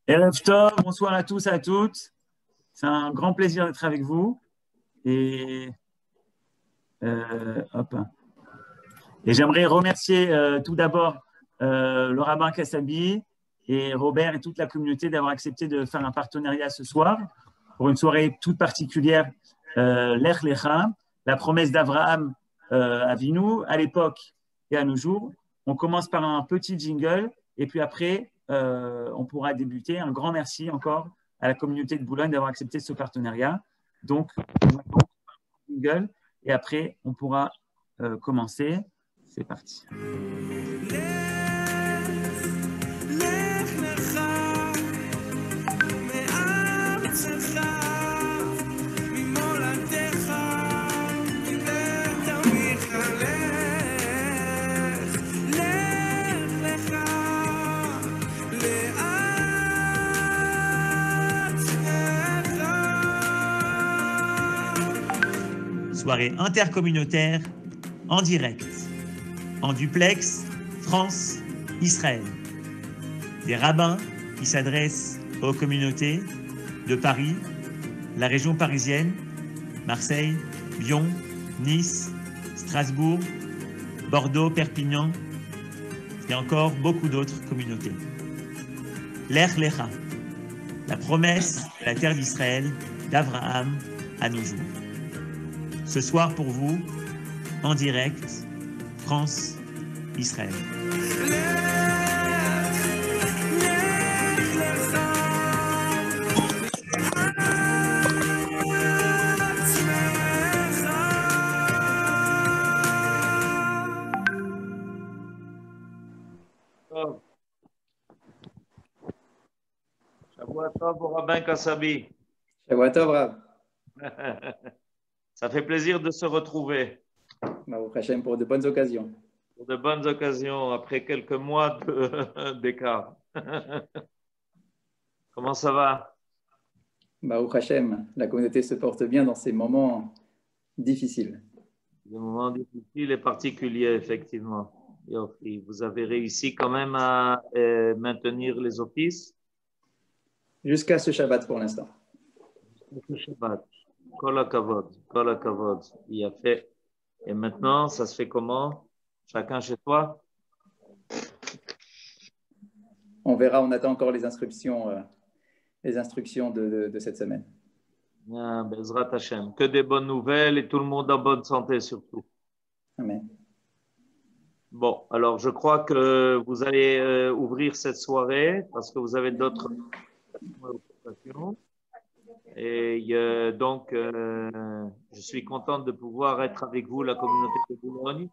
Erev Tov, bonsoir à tous et à toutes. C'est un grand plaisir d'être avec vous. Et, hop. Et j'aimerais remercier tout d'abord le rabbin Kassabi et Robert et toute la communauté d'avoir accepté de faire un partenariat ce soir pour une soirée toute particulière, l'Ech Lecha, la promesse d'Abraham Avinu à l'époque et à nos jours. On commence par un petit jingle et puis après, on pourra débuter. Un grand merci encore à la communauté de Boulogne d'avoir accepté ce partenariat. Donc, jingle et après, on pourra commencer. C'est parti. Soirée intercommunautaire en direct, en duplex, France, Israël. Des rabbins qui s'adressent aux communautés de Paris, la région parisienne, Marseille, Lyon, Nice, Strasbourg, Bordeaux, Perpignan et encore beaucoup d'autres communautés. L'Ech Lecha, la promesse de la terre d'Israël d'Abraham à nos jours. Ce soir pour vous, en direct, France, Israël. Shavua Tov au rabbin Kassabi. Shavua Tov, Rav. Ça fait plaisir de se retrouver. Baruch Hashem pour de bonnes occasions. Pour de bonnes occasions, après quelques mois d'écart. Comment ça va? Baruch Hashem, la communauté se porte bien dans ces moments difficiles. Des moments difficiles et particuliers, effectivement. Et vous avez réussi quand même à maintenir les offices? Jusqu'à ce Shabbat pour l'instant. Jusqu'à ce Shabbat. Kol hakavod, kol hakavod. Il a fait. Et maintenant, ça se fait comment? Chacun chez toi? On verra, on attend encore les instructions de cette semaine. Ah, Bezrat Hashem. Que des bonnes nouvelles et tout le monde en bonne santé surtout. Amen. Bon, alors je crois que vous allez ouvrir cette soirée parce que vous avez d'autres occupations. Et donc, je suis content de pouvoir être avec vous, la communauté de Boulogne.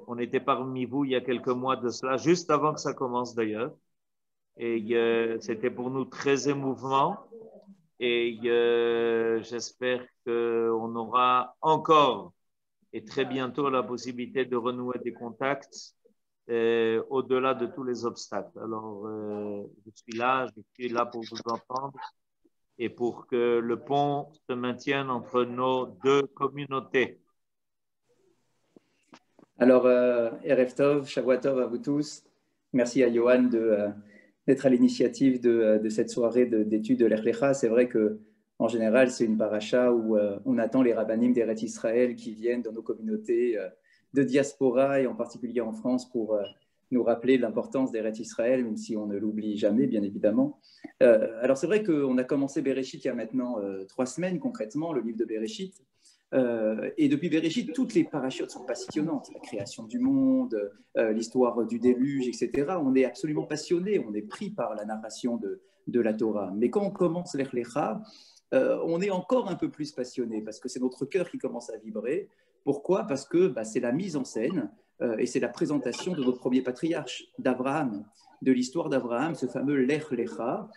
On était parmi vous il y a quelques mois de cela, juste avant que ça commence d'ailleurs. Et c'était pour nous très émouvant. Et j'espère qu'on aura encore et très bientôt la possibilité de renouer des contacts au-delà de tous les obstacles. Alors, je suis là pour vous entendre et pour que le pont se maintienne entre nos deux communautés. Alors, Erev Tov, Shavua Tov à vous tous. Merci à Johan d'être à l'initiative de cette soirée d'études de l'Ech Lecha. C'est vrai qu'en général, c'est une paracha où on attend les rabbanim d'Eretz Israël qui viennent dans nos communautés de diaspora et en particulier en France pour nous rappeler l'importance d'Eretz Israël, même si on ne l'oublie jamais, bien évidemment. Alors c'est vrai qu'on a commencé Bereshit il y a maintenant 3 semaines concrètement, le livre de Bereshit. Et depuis Bereshit, toutes les parachutes sont passionnantes. La création du monde, l'histoire du déluge, etc. On est absolument passionné, on est pris par la narration de la Torah. Mais quand on commence l'Ech Lecha, on est encore un peu plus passionné parce que c'est notre cœur qui commence à vibrer. Pourquoi? Parce que c'est la mise en scène et c'est la présentation de notre premier patriarche, d'Abraham, de l'histoire d'Abraham, ce fameux Lech Lecha.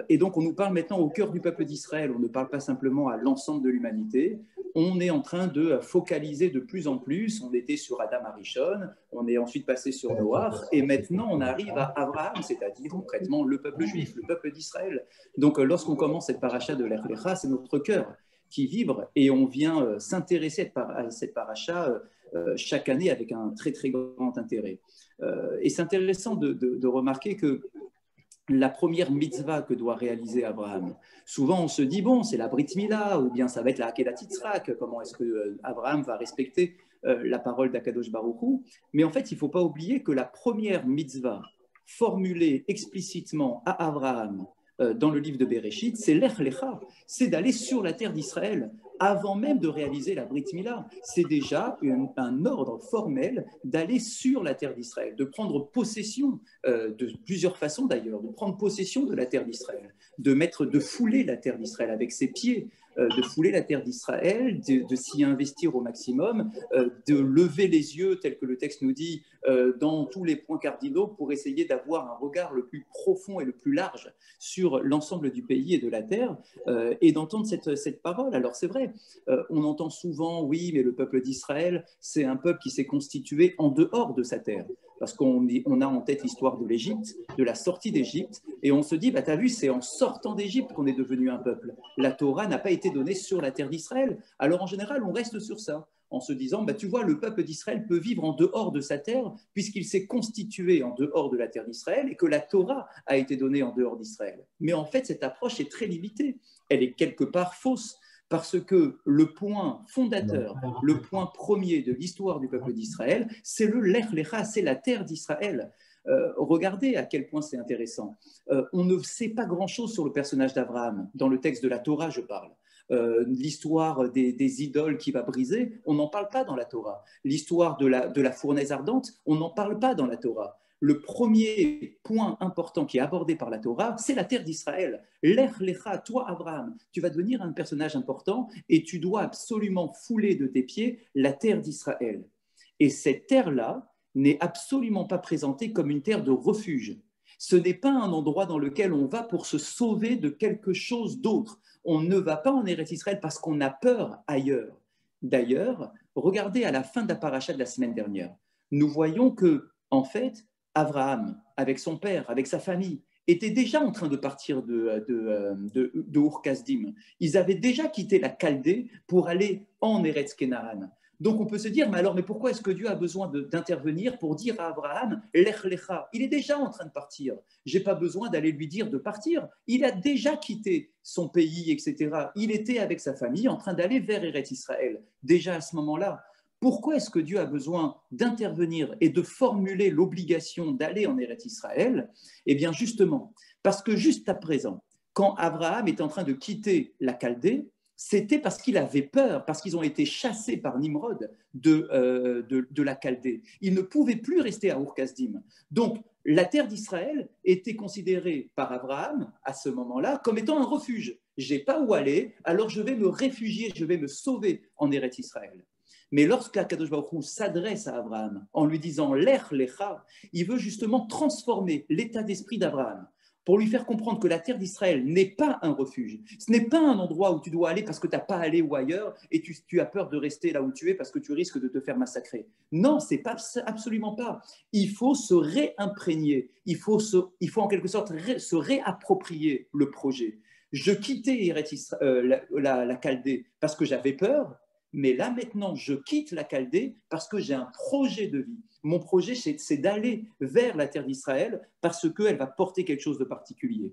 Et donc on nous parle maintenant au cœur du peuple d'Israël, on ne parle pas simplement à l'ensemble de l'humanité. On est en train de focaliser de plus en plus. On était sur Adam Arishon, on est ensuite passé sur Noach, et maintenant on arrive à Abraham, c'est-à-dire concrètement le peuple juif, le peuple d'Israël. Donc lorsqu'on commence cette paracha de l'Ech Lecha, c'est notre cœur qui vibre, et on vient s'intéresser à cette paracha chaque année avec un très très grand intérêt. Et c'est intéressant de remarquer que la première mitzvah que doit réaliser Abraham. Souvent, on se dit, bon, c'est la Brit Mila, ou bien ça va être la Akedat Yitzhak, comment est-ce que Abraham va respecter la parole d'Akadosh Baruch Hu. Mais en fait, il ne faut pas oublier que la première mitzvah formulée explicitement à Abraham dans le livre de Bereshit, c'est l'Ech Lecha, c'est d'aller sur la terre d'Israël. Avant même de réaliser la Brit Mila, c'est déjà un ordre formel d'aller sur la terre d'Israël, de prendre possession, de plusieurs façons d'ailleurs, de prendre possession de la terre d'Israël, de fouler la terre d'Israël avec ses pieds, de fouler la terre d'Israël, de s'y investir au maximum, de lever les yeux, tel que le texte nous dit, dans tous les points cardinaux pour essayer d'avoir un regard le plus profond et le plus large sur l'ensemble du pays et de la terre, et d'entendre cette parole. Alors c'est vrai, on entend souvent, oui, mais le peuple d'Israël, c'est un peuple qui s'est constitué en dehors de sa terre. Parce qu'on a en tête l'histoire de l'Égypte, de la sortie d'Égypte, et on se dit, bah, t'as vu, c'est en sortant d'Égypte qu'on est devenu un peuple. La Torah n'a pas été donnée sur la terre d'Israël. Alors en général, on reste sur ça, en se disant, bah, tu vois, le peuple d'Israël peut vivre en dehors de sa terre, puisqu'il s'est constitué en dehors de la terre d'Israël, et que la Torah a été donnée en dehors d'Israël. Mais en fait, cette approche est très limitée. Elle est quelque part fausse. Parce que le point fondateur, le point premier de l'histoire du peuple d'Israël, c'est le Lech Lecha, c'est la terre d'Israël. Regardez à quel point c'est intéressant. On ne sait pas grand-chose sur le personnage d'Abraham, dans le texte de la Torah, je parle. L'histoire des idoles qui va briser, on n'en parle pas dans la Torah. L'histoire de la fournaise ardente, on n'en parle pas dans la Torah. Le premier point important qui est abordé par la Torah, c'est la terre d'Israël. Lech Lecha, toi Abraham, tu vas devenir un personnage important et tu dois absolument fouler de tes pieds la terre d'Israël. Et cette terre-là n'est absolument pas présentée comme une terre de refuge. Ce n'est pas un endroit dans lequel on va pour se sauver de quelque chose d'autre. On ne va pas en Eretz Israël parce qu'on a peur ailleurs. D'ailleurs, regardez à la fin de la paracha de la semaine dernière. Nous voyons que, en fait, Abraham, avec son père, avec sa famille, était déjà en train de partir de Ur Kasdim. Ils avaient déjà quitté la Chaldée pour aller en Eretz Kenaan. Donc on peut se dire, mais pourquoi est-ce que Dieu a besoin d'intervenir pour dire à Abraham, Lech Lecha, il est déjà en train de partir. Je n'ai pas besoin d'aller lui dire de partir. Il a déjà quitté son pays, etc. Il était avec sa famille en train d'aller vers Eretz Israël, déjà à ce moment-là. Pourquoi est-ce que Dieu a besoin d'intervenir et de formuler l'obligation d'aller en Eretz Israël? Eh bien justement, parce que juste à présent, quand Abraham est en train de quitter la Chaldée, c'était parce qu'il avait peur, parce qu'ils ont été chassés par Nimrod de la Chaldée. Ils ne pouvaient plus rester à Ur Kasdim. Donc, la terre d'Israël était considérée par Abraham, à ce moment-là, comme étant un refuge. Je n'ai pas où aller, alors je vais me réfugier, je vais me sauver en Eretz Israël. Mais lorsque Akadosh Baruch Hu s'adresse à Abraham en lui disant « Lech Lecha », il veut justement transformer l'état d'esprit d'Abraham pour lui faire comprendre que la terre d'Israël n'est pas un refuge. Ce n'est pas un endroit où tu dois aller parce que tu n'as pas allé ou ailleurs et tu as peur de rester là où tu es parce que tu risques de te faire massacrer. Non, c'est pas, absolument pas. Il faut se réimprégner, il faut en quelque sorte se réapproprier le projet. Je quittais la Chaldée parce que j'avais peur, mais là maintenant, je quitte la Chaldée parce que j'ai un projet de vie. Mon projet, c'est d'aller vers la terre d'Israël parce qu'elle va porter quelque chose de particulier.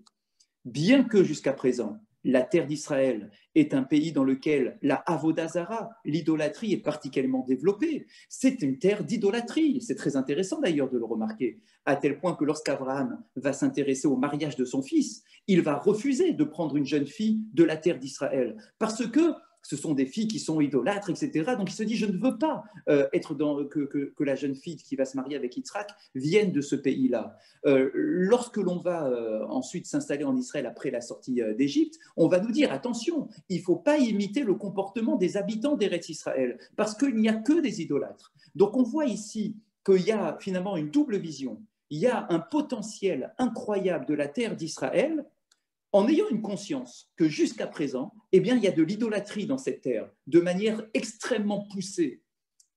Bien que jusqu'à présent, la terre d'Israël est un pays dans lequel la Avodah Zara, l'idolâtrie, est particulièrement développée. C'est une terre d'idolâtrie. C'est très intéressant d'ailleurs de le remarquer, à tel point que lorsqu'Abraham va s'intéresser au mariage de son fils, il va refuser de prendre une jeune fille de la terre d'Israël parce que ce sont des filles qui sont idolâtres, etc. Donc il se dit, je ne veux pas que la jeune fille qui va se marier avec Yitzhak vienne de ce pays-là. Lorsque l'on va ensuite s'installer en Israël après la sortie d'Égypte, on va nous dire, attention, il ne faut pas imiter le comportement des habitants d'Eretz Israël, parce qu'il n'y a que des idolâtres. Donc on voit ici qu'il y a finalement une double vision. Il y a un potentiel incroyable de la terre d'Israël, en ayant une conscience que jusqu'à présent, eh bien, il y a de l'idolâtrie dans cette terre, de manière extrêmement poussée.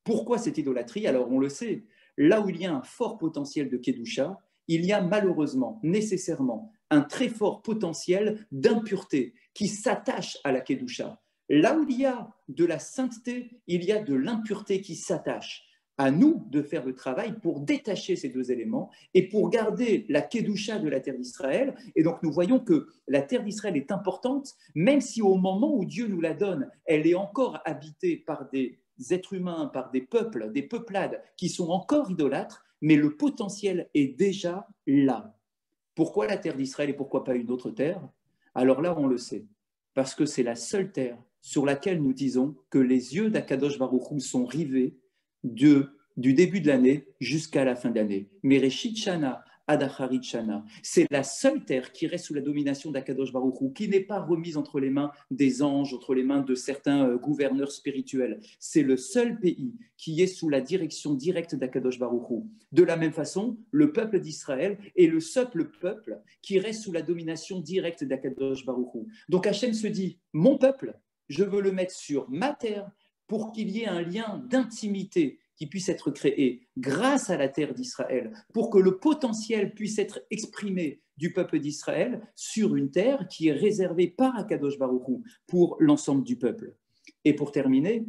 Pourquoi cette idolâtrie? Alors, on le sait, là où il y a un fort potentiel de Kedusha, il y a malheureusement, nécessairement, un très fort potentiel d'impureté qui s'attache à la Kedusha. Là où il y a de la sainteté, il y a de l'impureté qui s'attache. À nous de faire le travail pour détacher ces deux éléments et pour garder la Kedusha de la terre d'Israël. Et donc nous voyons que la terre d'Israël est importante, même si au moment où Dieu nous la donne, elle est encore habitée par des êtres humains, par des peuples, des peuplades qui sont encore idolâtres, mais le potentiel est déjà là. Pourquoi la terre d'Israël et pourquoi pas une autre terre? Alors là, on le sait, parce que c'est la seule terre sur laquelle nous disons que les yeux d'Akadosh Baruch Hu sont rivés du début de l'année jusqu'à la fin de l'année. Mereshit Shana ad Acharit Shana. C'est la seule terre qui reste sous la domination d'Akadosh Baruch Hu, qui n'est pas remise entre les mains des anges, entre les mains de certains gouverneurs spirituels. C'est le seul pays qui est sous la direction directe d'Akadosh Baruch Hu. De la même façon, le peuple d'Israël est le seul peuple qui reste sous la domination directe d'Akadosh Baruch Hu. Donc Hachem se dit, mon peuple, je veux le mettre sur ma terre, pour qu'il y ait un lien d'intimité qui puisse être créé grâce à la terre d'Israël, pour que le potentiel puisse être exprimé du peuple d'Israël sur une terre qui est réservée par Akadosh Baruch Hu pour l'ensemble du peuple. Et pour terminer,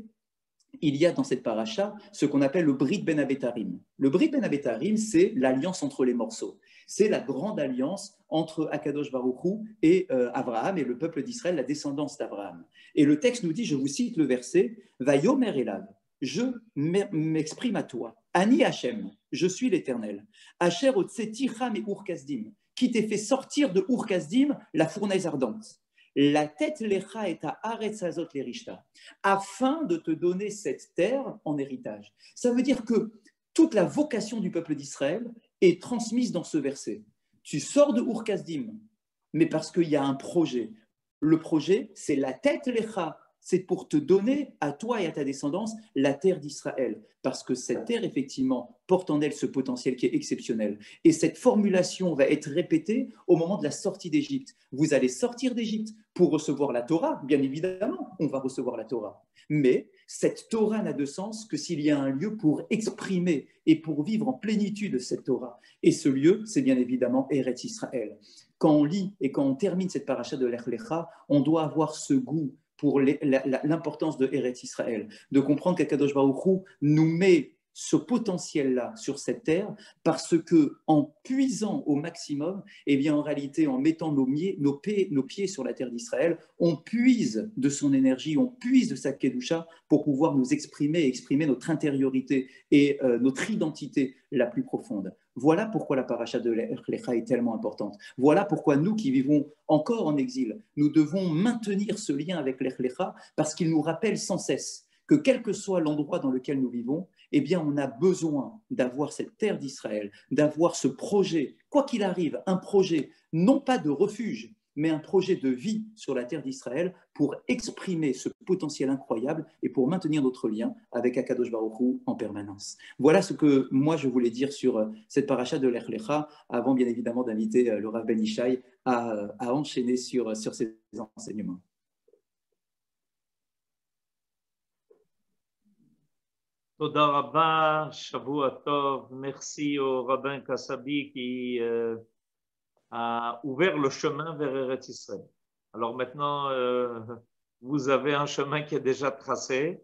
il y a dans cette paracha ce qu'on appelle le Brit Ben Abetarim. Le Brit Ben Abetarim, c'est l'alliance entre les morceaux. C'est la grande alliance entre Akadosh Baruch Hu et Abraham et le peuple d'Israël, la descendance d'Abraham. Et le texte nous dit, je vous cite le verset, Vayomer Elav, je m'exprime à toi, Ani Hachem, je suis l'Éternel, Asher Otseticha me Ur Kasdim, qui t'ai fait sortir de Ur Kasdim, la fournaise ardente. La tête lecha et à Aretzazot l'Erishta, afin de te donner cette terre en héritage. Ça veut dire que toute la vocation du peuple d'Israël est transmise dans ce verset. Tu sors de Ur Kasdim, mais parce qu'il y a un projet. Le projet, c'est la tête lecha, c'est pour te donner à toi et à ta descendance la terre d'Israël, parce que cette terre, effectivement, porte en elle ce potentiel qui est exceptionnel. Et cette formulation va être répétée au moment de la sortie d'Égypte. Vous allez sortir d'Égypte pour recevoir la Torah, bien évidemment, on va recevoir la Torah. Mais cette Torah n'a de sens que s'il y a un lieu pour exprimer et pour vivre en plénitude cette Torah. Et ce lieu, c'est bien évidemment Eretz Israël. Quand on lit et quand on termine cette paracha de l'Ech Lecha, on doit avoir ce goût pour l'importance de Eretz Israël, de comprendre qu'Akadosh Baruch Hu nous met ce potentiel-là sur cette terre parce que en puisant au maximum, et bien en réalité en mettant nos pieds sur la terre d'Israël, on puise de son énergie, on puise de sa kedusha pour pouvoir nous exprimer notre intériorité et notre identité la plus profonde. Voilà pourquoi la paracha de l'Ech Lecha est tellement importante. Voilà pourquoi nous qui vivons encore en exil, nous devons maintenir ce lien avec l'Ech Lecha parce qu'il nous rappelle sans cesse que quel que soit l'endroit dans lequel nous vivons, eh bien on a besoin d'avoir cette terre d'Israël, d'avoir ce projet, quoi qu'il arrive, un projet non pas de refuge, mais un projet de vie sur la terre d'Israël pour exprimer ce potentiel incroyable et pour maintenir notre lien avec Akadosh Baruch Hu en permanence. Voilà ce que moi je voulais dire sur cette paracha de l'Ech Lecha, avant bien évidemment d'inviter le Rav Ben Ishai à enchaîner sur ces enseignements. Toda Rabba, Shavua Tov. Merci au rabbin Kassabi qui a ouvert le chemin vers Eretz Israël. Alors maintenant, vous avez un chemin qui est déjà tracé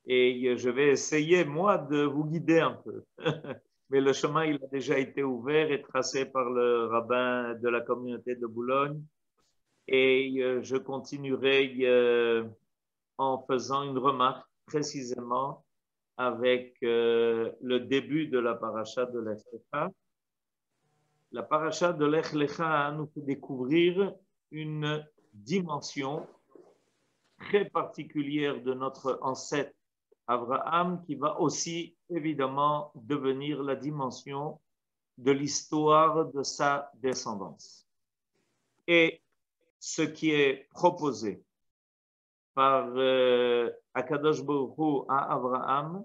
et je vais essayer, moi, de vous guider un peu. Mais le chemin, il a déjà été ouvert et tracé par le rabbin de la communauté de Boulogne. Et je continuerai en faisant une remarque précisément avec le début de la paracha de l'Ech Lecha. La paracha de l'Ech Lecha nous fait découvrir une dimension très particulière de notre ancêtre Abraham qui va aussi évidemment devenir la dimension de l'histoire de sa descendance. Et ce qui est proposé par Akadosh Baruch Hu à Abraham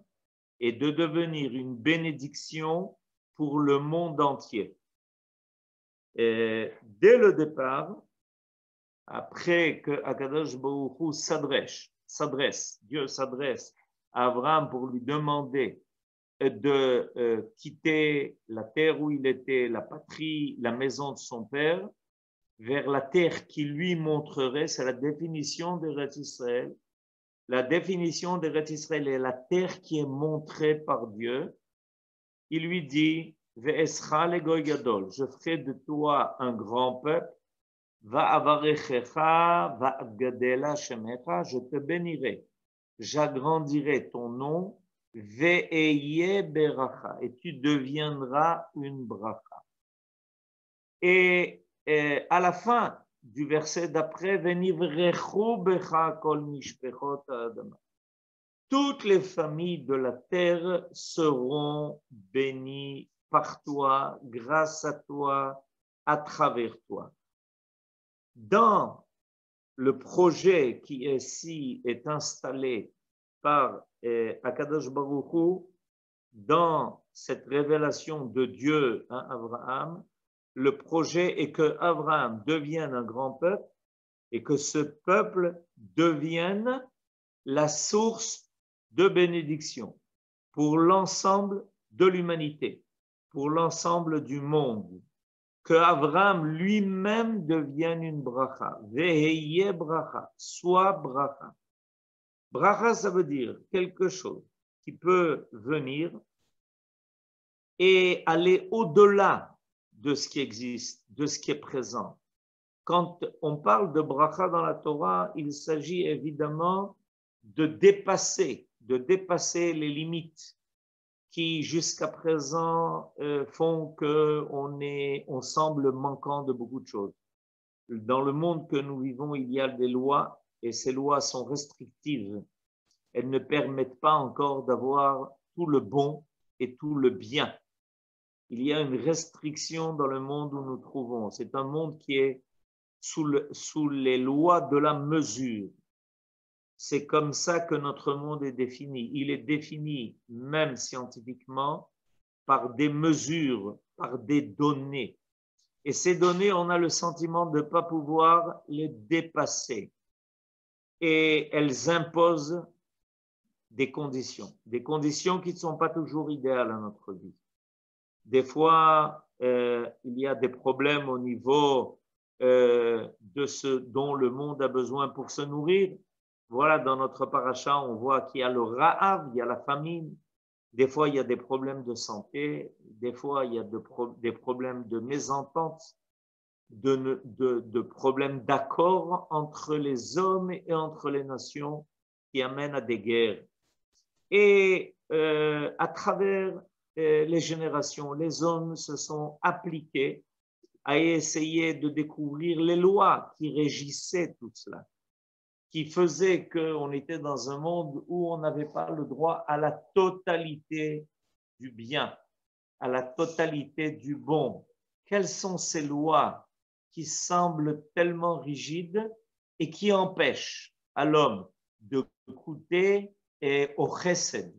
est de devenir une bénédiction pour le monde entier. Et dès le départ, après que Akadosh Baruch Hu s'adresse, Dieu s'adresse à Abraham pour lui demander de quitter la terre où il était, la patrie, la maison de son père, vers la terre qui lui montrerait, c'est la définition d'Eretz Israël. La définition d'Eretz Israël est la terre qui est montrée par Dieu. Il lui dit, Ve'escha legoy gadol, je ferai de toi un grand peuple, Va'avarechecha va'gadela shemecha, je te bénirai, j'agrandirai ton nom, Ve'eye beracha, et tu deviendras une bracha. Et à la fin du verset d'après, Venivrechu becha kol mishpechot ha'adama. Toutes les familles de la terre seront bénies par toi, grâce à toi, à travers toi. Dans le projet qui ici est installé par Akadosh Baruch Hu, dans cette révélation de Dieu à Abraham, le projet est que Abraham devienne un grand peuple et que ce peuple devienne la source de bénédiction pour l'ensemble de l'humanité, pour l'ensemble du monde. Que Abraham lui-même devienne une bracha. Veheye bracha, soit bracha. Bracha, ça veut dire quelque chose qui peut venir et aller au-delà de ce qui existe, de ce qui est présent. Quand on parle de bracha dans la Torah, il s'agit évidemment de dépasser les limites qui jusqu'à présent font qu'on semble manquant de beaucoup de choses. Dans le monde que nous vivons, il y a des lois et ces lois sont restrictives. Elles ne permettent pas encore d'avoir tout le bon et tout le bien. Il y a une restriction dans le monde où nous trouvons. C'est un monde qui est sous les lois de la mesure. C'est comme ça que notre monde est défini. Il est défini, même scientifiquement, par des mesures, par des données. Et ces données, on a le sentiment de ne pas pouvoir les dépasser. Et elles imposent des conditions qui ne sont pas toujours idéales à notre vie. Des fois, il y a des problèmes au niveau de ce dont le monde a besoin pour se nourrir. Voilà, dans notre paracha, on voit qu'il y a le ra'av, il y a la famine. Des fois, il y a des problèmes de santé. Des fois, il y a des problèmes de mésentente, de problèmes d'accord entre les hommes et entre les nations qui amènent à des guerres. Et à travers les générations, les hommes se sont appliqués à essayer de découvrir les lois qui régissaient tout cela, qui faisaient qu'on était dans un monde où on n'avait pas le droit à la totalité du bien, à la totalité du bon. Quelles sont ces lois qui semblent tellement rigides et qui empêchent à l'homme de goûter au chesed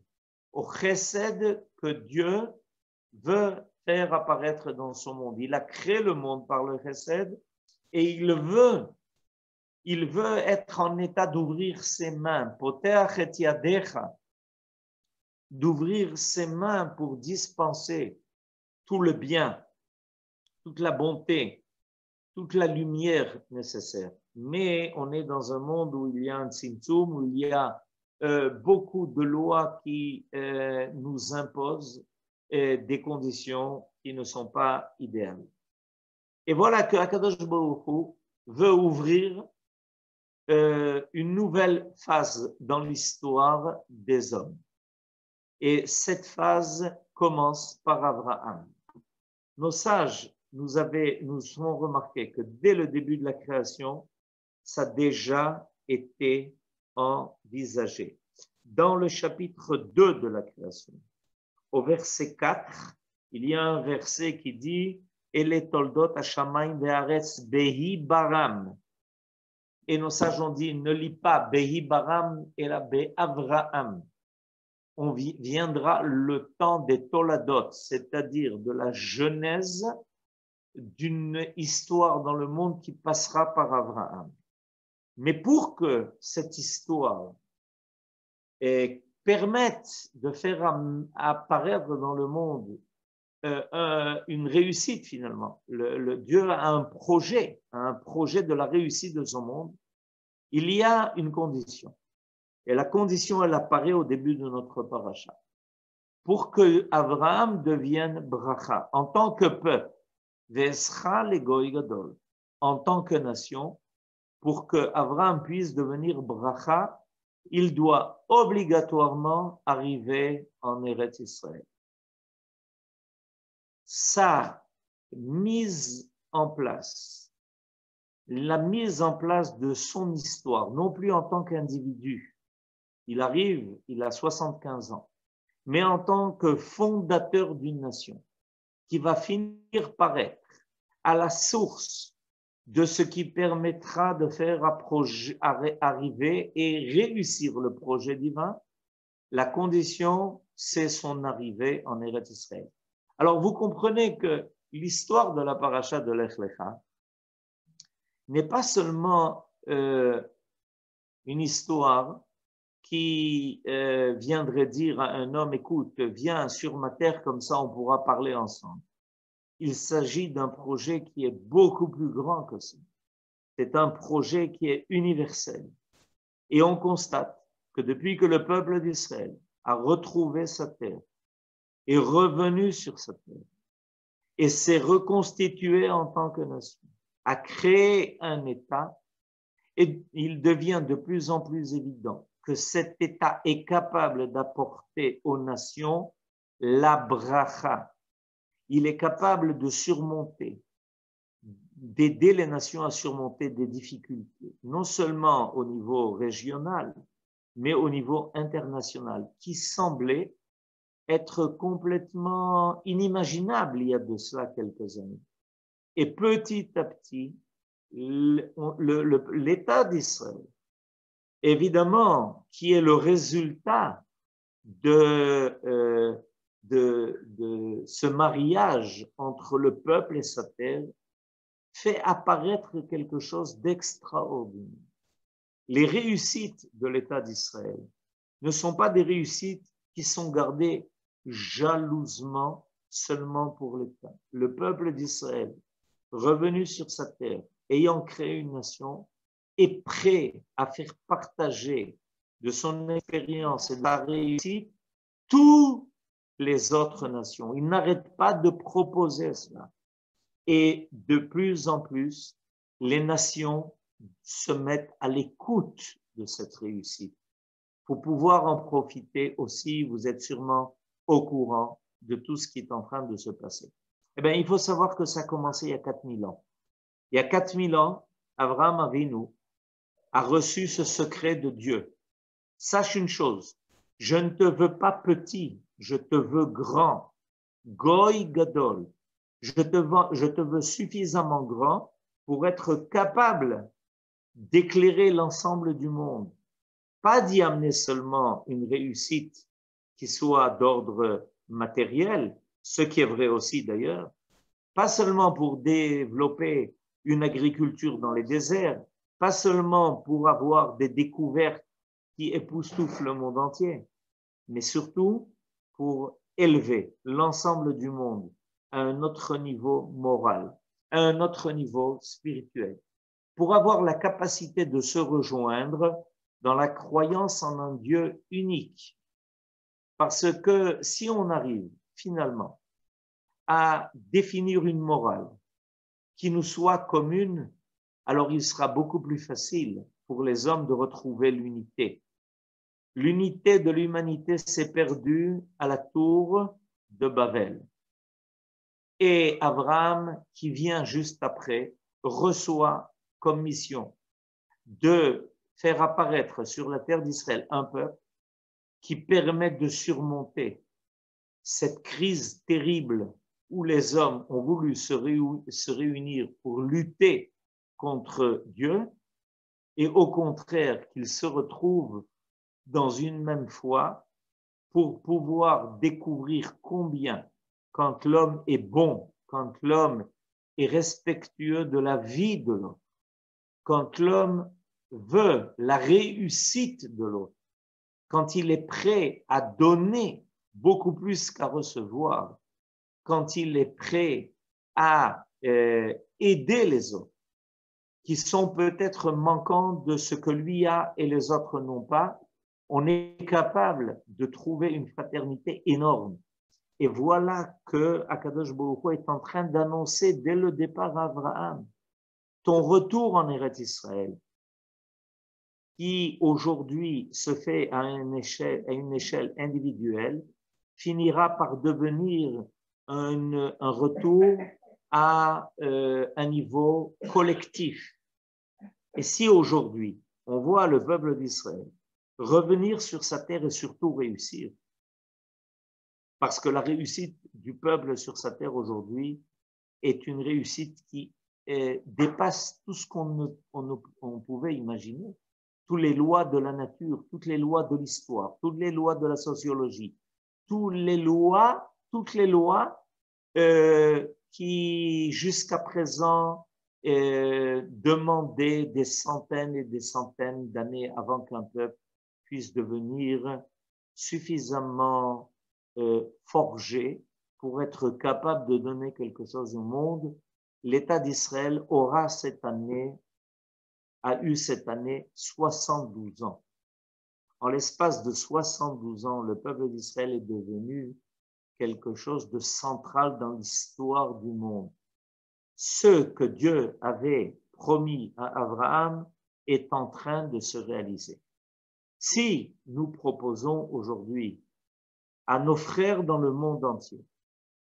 que Dieu veut faire apparaître dans son monde. Il a créé le monde par le chesed et il veut être en état d'ouvrir ses mains, poteach et yadecha, d'ouvrir ses mains pour dispenser tout le bien, toute la bonté, toute la lumière nécessaire. Mais on est dans un monde où il y a un tzimtzum, où il y a beaucoup de lois qui nous imposent des conditions qui ne sont pas idéales. Et voilà que Akadosh Baruch Hu veut ouvrir une nouvelle phase dans l'histoire des hommes. Et cette phase commence par Abraham. Nos sages nous ont remarqué que dès le début de la création, ça a déjà été envisagé. Dans le chapitre 2 de la création, au verset 4, il y a un verset qui dit « Ele toldot hashamayim ve'aretz behi baram ». Et nos sages ont dit, ne lis pas Behi Baram et la Avraham. On viendra le temps des Toladot, c'est-à-dire de la genèse d'une histoire dans le monde qui passera par Abraham. Mais pour que cette histoire permette de faire apparaître dans le monde une réussite finalement. Dieu a un projet de la réussite de son monde. Il y a une condition. Et la condition, elle apparaît au début de notre paracha. Pour que Abraham devienne bracha, en tant que peuple, Vescha le goy gadol, en tant que nation, pour que Abraham puisse devenir bracha, il doit obligatoirement arriver en Eretz Israël. Sa mise en place, la mise en place de son histoire, non plus en tant qu'individu, il arrive, il a 75 ans, mais en tant que fondateur d'une nation, qui va finir par être à la source de ce qui permettra de faire arriver et réussir le projet divin. La condition, c'est son arrivée en Eretz Israël. Alors, vous comprenez que l'histoire de la paracha de Lech Lecha n'est pas seulement une histoire qui viendrait dire à un homme, écoute, viens sur ma terre, comme ça on pourra parler ensemble. Il s'agit d'un projet qui est beaucoup plus grand que ça. C'est un projet qui est universel. Et on constate que depuis que le peuple d'Israël a retrouvé sa terre, est revenu sur sa terre, et s'est reconstitué en tant que nation, a créé un État, et il devient de plus en plus évident que cet État est capable d'apporter aux nations la bracha. Il est capable de surmonter, d'aider les nations à surmonter des difficultés, non seulement au niveau régional, mais au niveau international, qui semblait être complètement inimaginable il y a de cela quelques années. Et petit à petit, l'État d'Israël, évidemment, qui est le résultat de ce mariage entre le peuple et sa terre, fait apparaître quelque chose d'extraordinaire. Les réussites de l'État d'Israël ne sont pas des réussites qui sont gardées jalousement seulement pour l'État. Le peuple d'Israël, revenu sur sa terre, ayant créé une nation, est prêt à faire partager de son expérience et de la réussite toutes les autres nations. Il n'arrête pas de proposer cela. Et de plus en plus, les nations se mettent à l'écoute de cette réussite. Pour pouvoir en profiter aussi, vous êtes sûrement au courant de tout ce qui est en train de se passer. Eh bien, il faut savoir que ça a commencé il y a 4000 ans. Il y a 4000 ans, Abraham Avinu a reçu ce secret de Dieu. Sache une chose, je ne te veux pas petit, je te veux grand. Goy gadol. Je te veux suffisamment grand pour être capable d'éclairer l'ensemble du monde. Pas d'y amener seulement une réussite qui soit d'ordre matériel, ce qui est vrai aussi d'ailleurs, pas seulement pour développer une agriculture dans les déserts, pas seulement pour avoir des découvertes qui époustouflent le monde entier, mais surtout pour élever l'ensemble du monde à un autre niveau moral, à un autre niveau spirituel, pour avoir la capacité de se rejoindre dans la croyance en un Dieu unique. Parce que si on arrive finalement à définir une morale qui nous soit commune, alors il sera beaucoup plus facile pour les hommes de retrouver l'unité. L'unité de l'humanité s'est perdue à la tour de Babel. Et Abraham, qui vient juste après, reçoit comme mission de faire apparaître sur la terre d'Israël un peuple qui permet de surmonter cette crise terrible où les hommes ont voulu se réunir pour lutter contre Dieu et au contraire qu'ils se retrouvent dans une même foi pour pouvoir découvrir combien, quand l'homme est bon, quand l'homme est respectueux de la vie de l'autre, quand l'homme veut la réussite de l'autre, quand il est prêt à donner beaucoup plus qu'à recevoir, quand il est prêt à aider les autres, qui sont peut-être manquants de ce que lui a et les autres n'ont pas, on est capable de trouver une fraternité énorme. Et voilà que Akadosh Baruch Hu est en train d'annoncer dès le départ à Abraham, ton retour en Eretz Israël, qui aujourd'hui se fait à une échelle individuelle, finira par devenir un retour à un niveau collectif. Et si aujourd'hui, on voit le peuple d'Israël revenir sur sa terre et surtout réussir, parce que la réussite du peuple sur sa terre aujourd'hui est une réussite qui dépasse tout ce qu'on pouvait imaginer. Toutes les lois de la nature, toutes les lois de l'histoire, toutes les lois de la sociologie, toutes les lois qui jusqu'à présent demandaient des centaines et des centaines d'années avant qu'un peuple puisse devenir suffisamment forgé pour être capable de donner quelque chose au monde. L'État d'Israël a eu cette année 72 ans. En l'espace de 72 ans, le peuple d'Israël est devenu quelque chose de central dans l'histoire du monde. Ce que Dieu avait promis à Abraham est en train de se réaliser. Si nous proposons aujourd'hui à nos frères dans le monde entier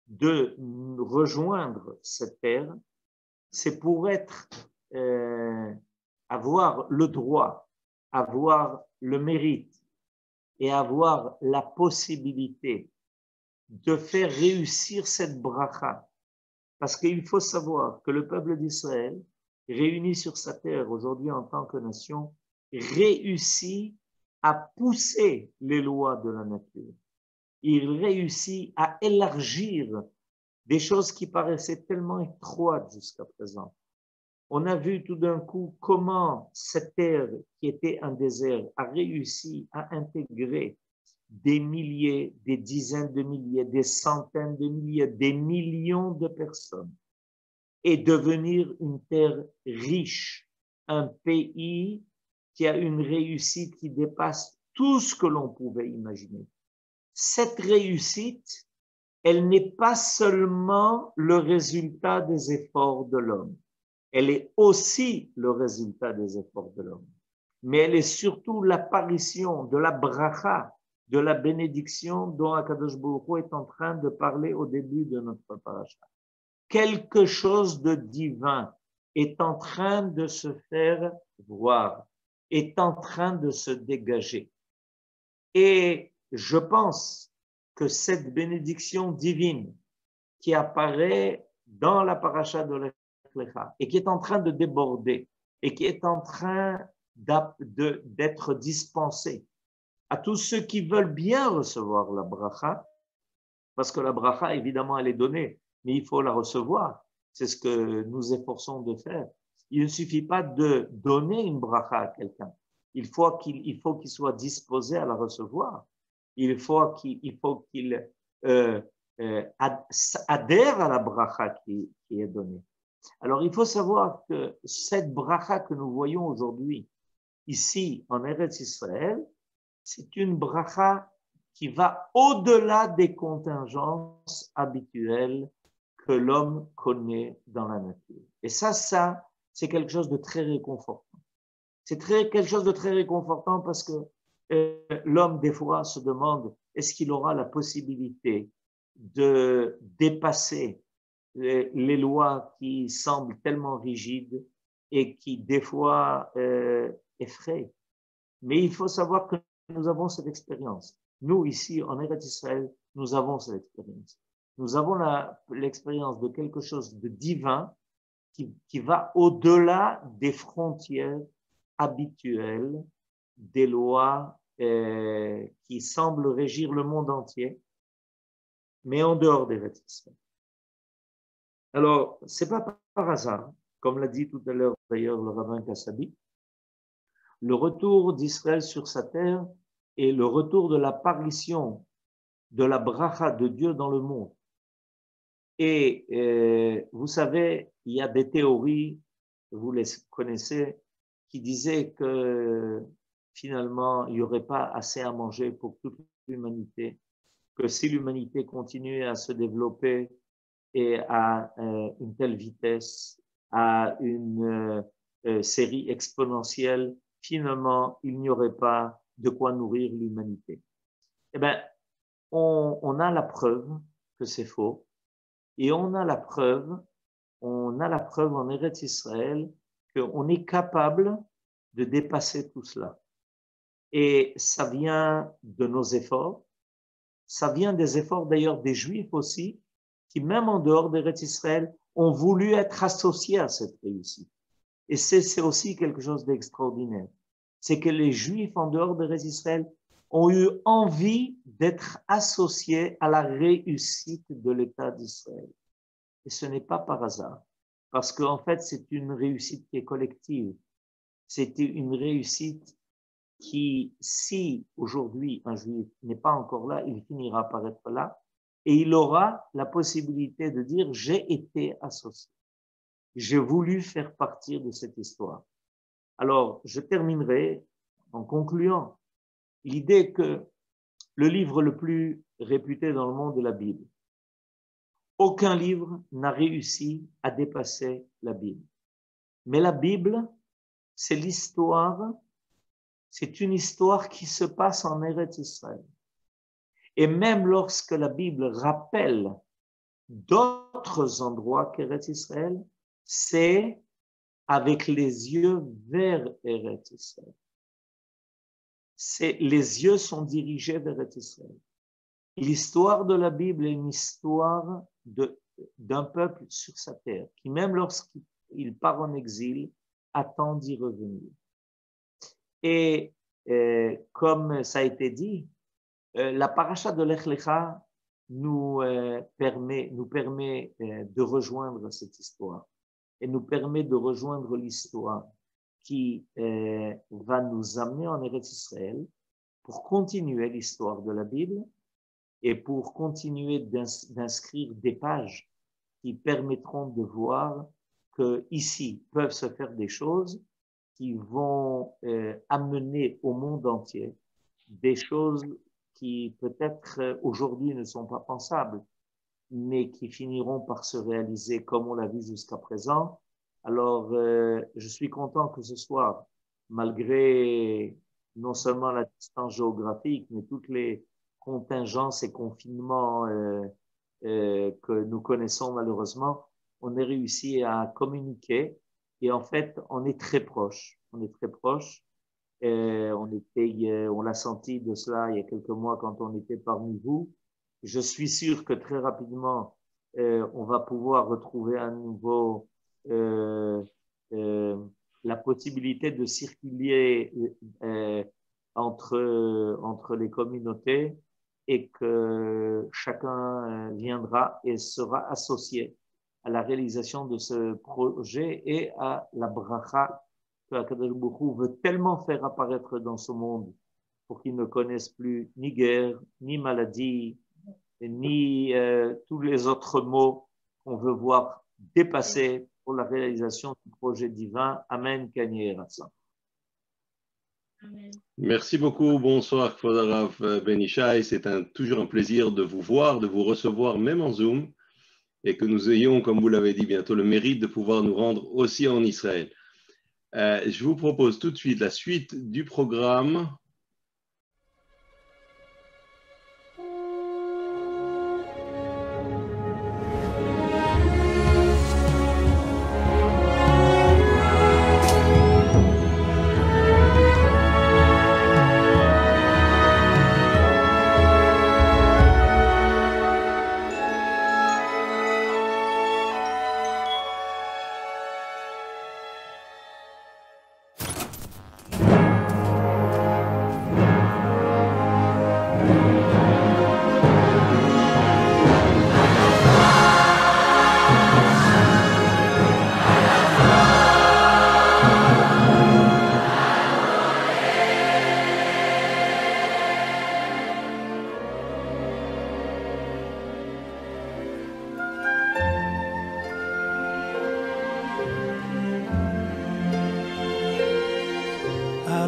de rejoindre cette terre, c'est pour avoir le droit, avoir le mérite et avoir la possibilité de faire réussir cette bracha. Parce qu'il faut savoir que le peuple d'Israël, réuni sur sa terre aujourd'hui en tant que nation, réussit à pousser les lois de la nature. Il réussit à élargir des choses qui paraissaient tellement étroites jusqu'à présent. On a vu tout d'un coup comment cette terre qui était un désert a réussi à intégrer des milliers, des dizaines de milliers, des centaines de milliers, des millions de personnes et devenir une terre riche, un pays qui a une réussite qui dépasse tout ce que l'on pouvait imaginer. Cette réussite, elle n'est pas seulement le résultat des efforts de l'homme, elle est aussi le résultat des efforts de l'homme, mais elle est surtout l'apparition de la bracha, de la bénédiction dont Akadosh Baruch Hu est en train de parler au début de notre paracha. Quelque chose de divin est en train de se faire voir, est en train de se dégager. Et je pense que cette bénédiction divine qui apparaît dans la paracha de Lech Lecha et qui est en train de déborder et qui est en train d'être dispensée à tous ceux qui veulent bien recevoir la bracha, parce que la bracha, évidemment, elle est donnée, mais il faut la recevoir. C'est ce que nous efforçons de faire. Il ne suffit pas de donner une bracha à quelqu'un. Il faut qu'il soit disposé à la recevoir. Il faut qu'il adhère à la bracha qui est donnée. Alors, il faut savoir que cette bracha que nous voyons aujourd'hui, ici, en Eretz Israël, c'est une bracha qui va au-delà des contingences habituelles que l'homme connaît dans la nature. Et ça, c'est quelque chose de très réconfortant. C'est quelque chose de très réconfortant parce que l'homme, des fois, se demande est-ce qu'il aura la possibilité de dépasser les lois qui semblent tellement rigides et qui, des fois, effraient. Mais il faut savoir que nous avons cette expérience. Nous, ici, en Eretz Israël, nous avons cette expérience. Nous avons l'expérience de quelque chose de divin qui va au-delà des frontières habituelles, des lois qui semblent régir le monde entier, mais en dehors d'Eretz Israël. Alors, c'est pas par hasard, comme l'a dit tout à l'heure d'ailleurs le rabbin Kassabi, le retour d'Israël sur sa terre et le retour de l'apparition de la bracha de Dieu dans le monde. Et vous savez, il y a des théories, vous les connaissez, qui disaient que finalement, il n'y aurait pas assez à manger pour toute l'humanité, que si l'humanité continuait à se développer et à une telle vitesse, à une série exponentielle, finalement, il n'y aurait pas de quoi nourrir l'humanité. Eh bien, on a la preuve que c'est faux, et on a la preuve en Eretz Israël qu'on est capable de dépasser tout cela. Et ça vient de nos efforts, ça vient des efforts d'ailleurs des Juifs aussi, qui même en dehors d'Eretz Israël ont voulu être associés à cette réussite. Et c'est aussi quelque chose d'extraordinaire. C'est que les Juifs en dehors d'Eretz Israël ont eu envie d'être associés à la réussite de l'État d'Israël. Et ce n'est pas par hasard, parce qu'en fait, c'est une réussite qui est collective. C'est une réussite qui, si aujourd'hui un Juif n'est pas encore là, il finira par être là, et il aura la possibilité de dire « j'ai été associé, j'ai voulu faire partie de cette histoire ». Alors, je terminerai en concluant l'idée que le livre le plus réputé dans le monde est la Bible. Aucun livre n'a réussi à dépasser la Bible. Mais la Bible, c'est l'histoire, c'est une histoire qui se passe en Eretz Israël. Et même lorsque la Bible rappelle d'autres endroits qu'Eretz Israël, c'est avec les yeux vers Eretz Israël. Les yeux sont dirigés vers Eretz Israël. L'histoire de la Bible est une histoire d'un peuple sur sa terre, qui même lorsqu'il part en exil, attend d'y revenir. Et comme ça a été dit, la paracha de Lech Lecha nous permet de rejoindre cette histoire et nous permet de rejoindre l'histoire qui va nous amener en Eretz Israël pour continuer l'histoire de la Bible et pour continuer d'inscrire des pages qui permettront de voir que ici peuvent se faire des choses qui vont amener au monde entier des choses qui peut-être aujourd'hui ne sont pas pensables, mais qui finiront par se réaliser comme on l'a vu jusqu'à présent. Alors, je suis content que ce soir, malgré non seulement la distance géographique, mais toutes les contingences et confinements que nous connaissons malheureusement, on ait réussi à communiquer et en fait, on est très proche. On est très proche. On l'a senti de cela il y a quelques mois quand on était parmi vous. Je suis sûr que très rapidement, on va pouvoir retrouver à nouveau la possibilité de circuler entre les communautés et que chacun viendra et sera associé à la réalisation de ce projet et à la bracha que Akadosh Baruch Hu veut tellement faire apparaître dans ce monde pour qu'ils ne connaissent plus ni guerre, ni maladie, ni tous les autres mots qu'on veut voir dépasser pour la réalisation du projet divin. Amen, Kanye Ratsa. Merci beaucoup. Bonsoir, Kvodarav Ben Ishai. C'est toujours un plaisir de vous voir, de vous recevoir, même en Zoom, et que nous ayons, comme vous l'avez dit, bientôt le mérite de pouvoir nous rendre aussi en Israël. Je vous propose tout de suite la suite du programme.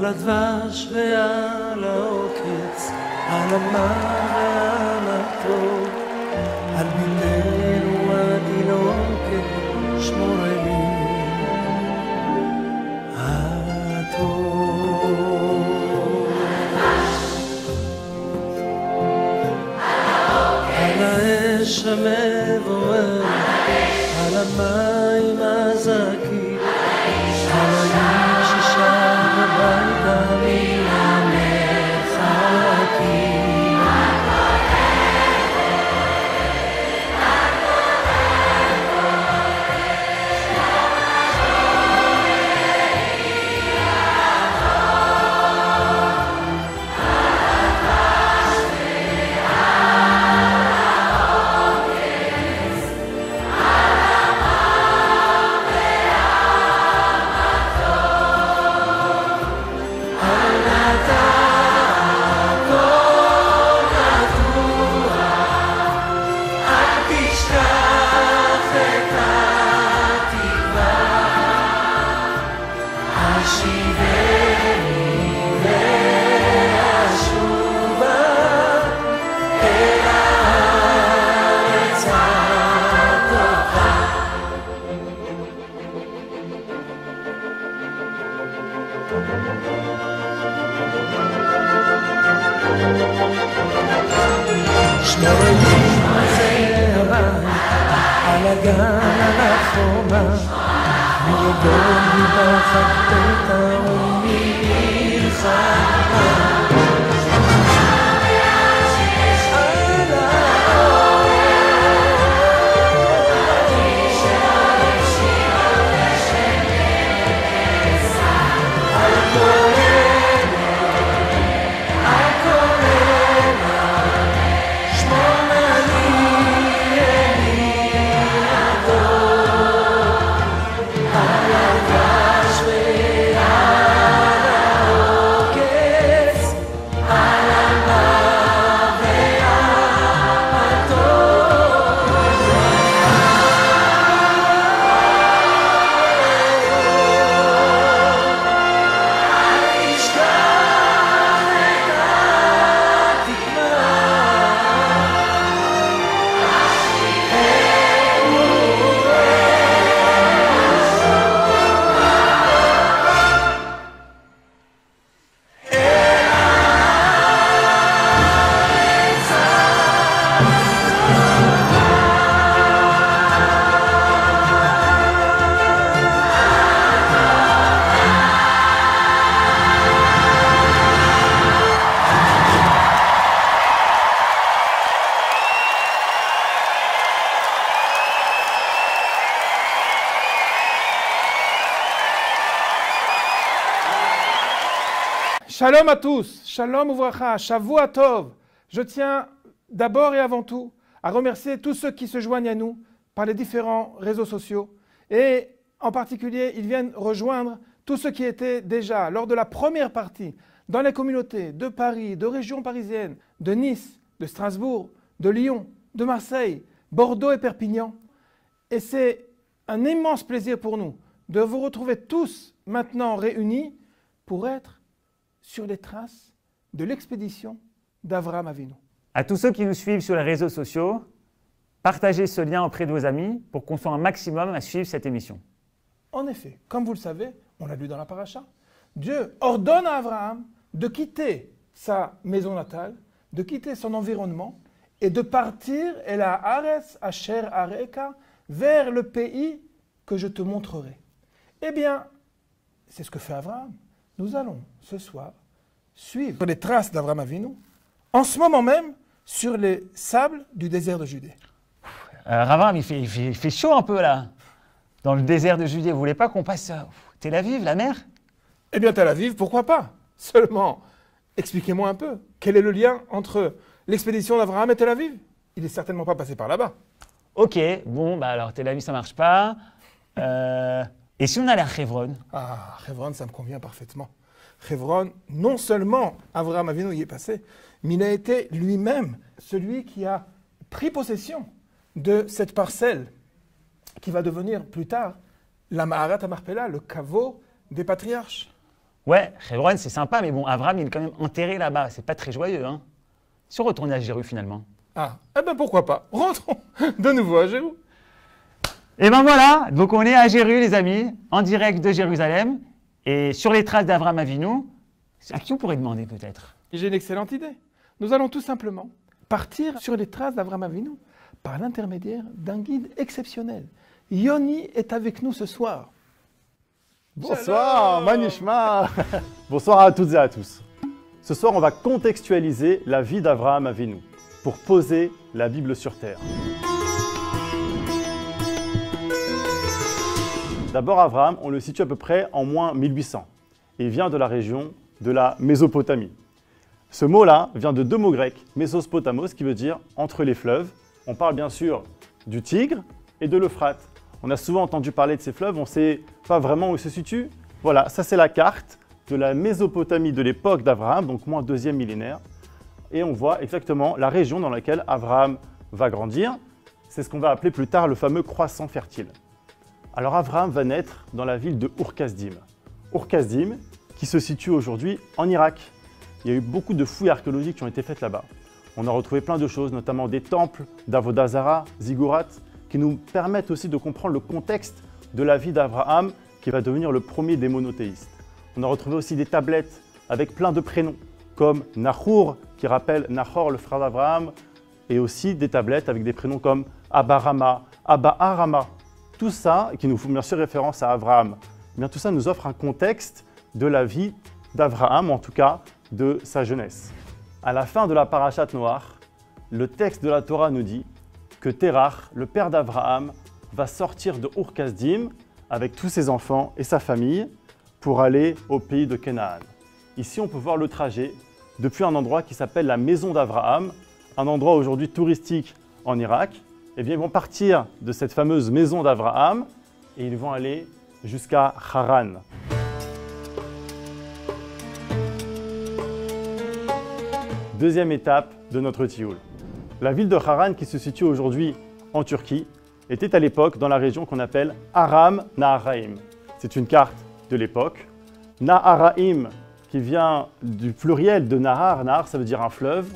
על הדבש ועל העוקץ, על המר ועל הטוב, על ביתנו התינוקת, שמורני הטוב. על האש המבוערת, על המים הזכים, על העיר ששם הביתה מן המרחקים. על הגן, על החומה, מיגון מתחת ביתה ומלחמה. Shalom à tous, shalom uvracha, shavua tov. Je tiens d'abord et avant tout à remercier tous ceux qui se joignent à nous par les différents réseaux sociaux. Et en particulier, ils viennent rejoindre tous ceux qui étaient déjà lors de la première partie dans les communautés de Paris, de régions parisiennes, de Nice, de Strasbourg, de Lyon, de Marseille, Bordeaux et Perpignan. Et c'est un immense plaisir pour nous de vous retrouver tous maintenant réunis pour être sur les traces de l'expédition d'Avraham Avinu. À tous ceux qui nous suivent sur les réseaux sociaux, partagez ce lien auprès de vos amis pour qu'on soit un maximum à suivre cette émission. En effet, comme vous le savez, on l'a lu dans la paracha, Dieu ordonne à Abraham de quitter sa maison natale, de quitter son environnement et de partir et la Haaretz Asher Areka vers le pays que je te montrerai. Eh bien, c'est ce que fait Abraham. Nous allons ce soir suivre les traces d'Avraham Avinu, en ce moment même sur les sables du désert de Judée. Ravam, il fait chaud un peu là, dans le désert de Judée. Vous voulez pas qu'on passe à Tel Aviv, la mer? Eh bien, Tel Aviv, pourquoi pas? Seulement, expliquez-moi un peu, quel est le lien entre l'expédition d'Avraham et Tel Aviv? Il n'est certainement pas passé par là-bas. Ok, bon, bah alors Tel Aviv, ça marche pas. Et si on allait à Hebron? Ah, Hebron, ça me convient parfaitement. Hebron, non seulement Avraham Avinu y est passé, mais il a été lui-même celui qui a pris possession de cette parcelle qui va devenir plus tard la Maharat HaMachpelah, le caveau des patriarches. Ouais, Hebron, c'est sympa, mais bon, Abraham, il est quand même enterré là-bas. C'est pas très joyeux, hein. Si on retournait à Jérusalem, finalement. Ah, eh ben pourquoi pas. Rentrons de nouveau à Jérusalem. Et ben voilà, donc on est à Jérusalem, les amis, en direct de Jérusalem, et sur les traces d'Abraham Avinu. À qui on pourrait demander peut-être? J'ai une excellente idée. Nous allons tout simplement partir sur les traces d'Abraham Avinu par l'intermédiaire d'un guide exceptionnel. Yoni est avec nous ce soir. Bonsoir, Manishma. Bonsoir à toutes et à tous. Ce soir, on va contextualiser la vie d'Abraham Avinu pour poser la Bible sur terre. D'abord, Abraham, on le situe à peu près en moins 1800. Et il vient de la région de la Mésopotamie. Ce mot-là vient de deux mots grecs, Mésospotamos, qui veut dire entre les fleuves. On parle bien sûr du Tigre et de l'Euphrate. On a souvent entendu parler de ces fleuves, on ne sait pas vraiment où ils se situent. Voilà, ça c'est la carte de la Mésopotamie de l'époque d'Abraham, donc moins 2e millénaire. Et on voit exactement la région dans laquelle Abraham va grandir. C'est ce qu'on va appeler plus tard le fameux croissant fertile. Alors Abraham va naître dans la ville de Ur-Kasdim. Ur-Kasdim qui se situe aujourd'hui en Irak. Il y a eu beaucoup de fouilles archéologiques qui ont été faites là-bas. On a retrouvé plein de choses, notamment des temples d'Avodah Zara, Ziggurat, qui nous permettent aussi de comprendre le contexte de la vie d'Abraham, qui va devenir le premier des monothéistes. On a retrouvé aussi des tablettes avec plein de prénoms, comme Nahor, qui rappelle Nahor, le frère d'Abraham, et aussi des tablettes avec des prénoms comme Abarama, Abaharama. Tout ça, qui nous font bien sûr référence à Abraham, eh bien, tout ça nous offre un contexte de la vie d'Abraham, en tout cas de sa jeunesse. À la fin de la Parashat Noach, le texte de la Torah nous dit que Terach, le père d'Abraham, va sortir de Ur-Kasdim avec tous ses enfants et sa famille pour aller au pays de Canaan. Ici, on peut voir le trajet depuis un endroit qui s'appelle la Maison d'Abraham, un endroit aujourd'hui touristique en Irak. Eh bien, ils vont partir de cette fameuse Maison d'Abraham et ils vont aller jusqu'à Haran. Deuxième étape de notre tioul. La ville de Haran, qui se situe aujourd'hui en Turquie, était à l'époque dans la région qu'on appelle Aram Naharaim. C'est une carte de l'époque. Naharaim, qui vient du pluriel de Nahar. Nahar, ça veut dire un fleuve.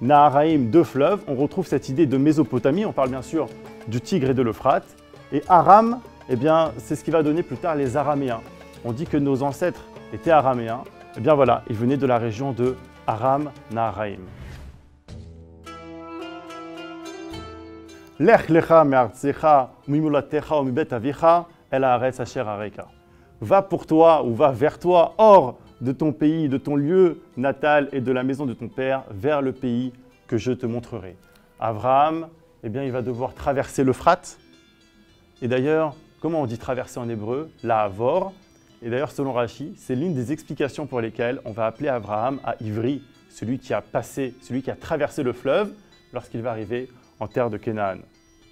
Naharaim, deux fleuves. On retrouve cette idée de Mésopotamie. On parle bien sûr du Tigre et de l'Euphrate. Et Aram, eh bien, c'est ce qui va donner plus tard les Araméens. On dit que nos ancêtres étaient araméens. Eh bien voilà, ils venaient de la région de Aram Naharaim. Lech lecha me'artzecha u'mimolatecha u'mibet avicha el haaretz asher areka. Va pour toi ou va vers toi hors de ton pays, de ton lieu natal et de la maison de ton père, vers le pays que je te montrerai. Abraham, eh bien, il va devoir traverser l'Euphrate. Et d'ailleurs, comment on dit traverser en hébreu? La Havor. Et d'ailleurs, selon Rashi, c'est l'une des explications pour lesquelles on va appeler Abraham à Ivri, celui qui a passé, celui qui a traversé le fleuve lorsqu'il va arriver en terre de Canaan.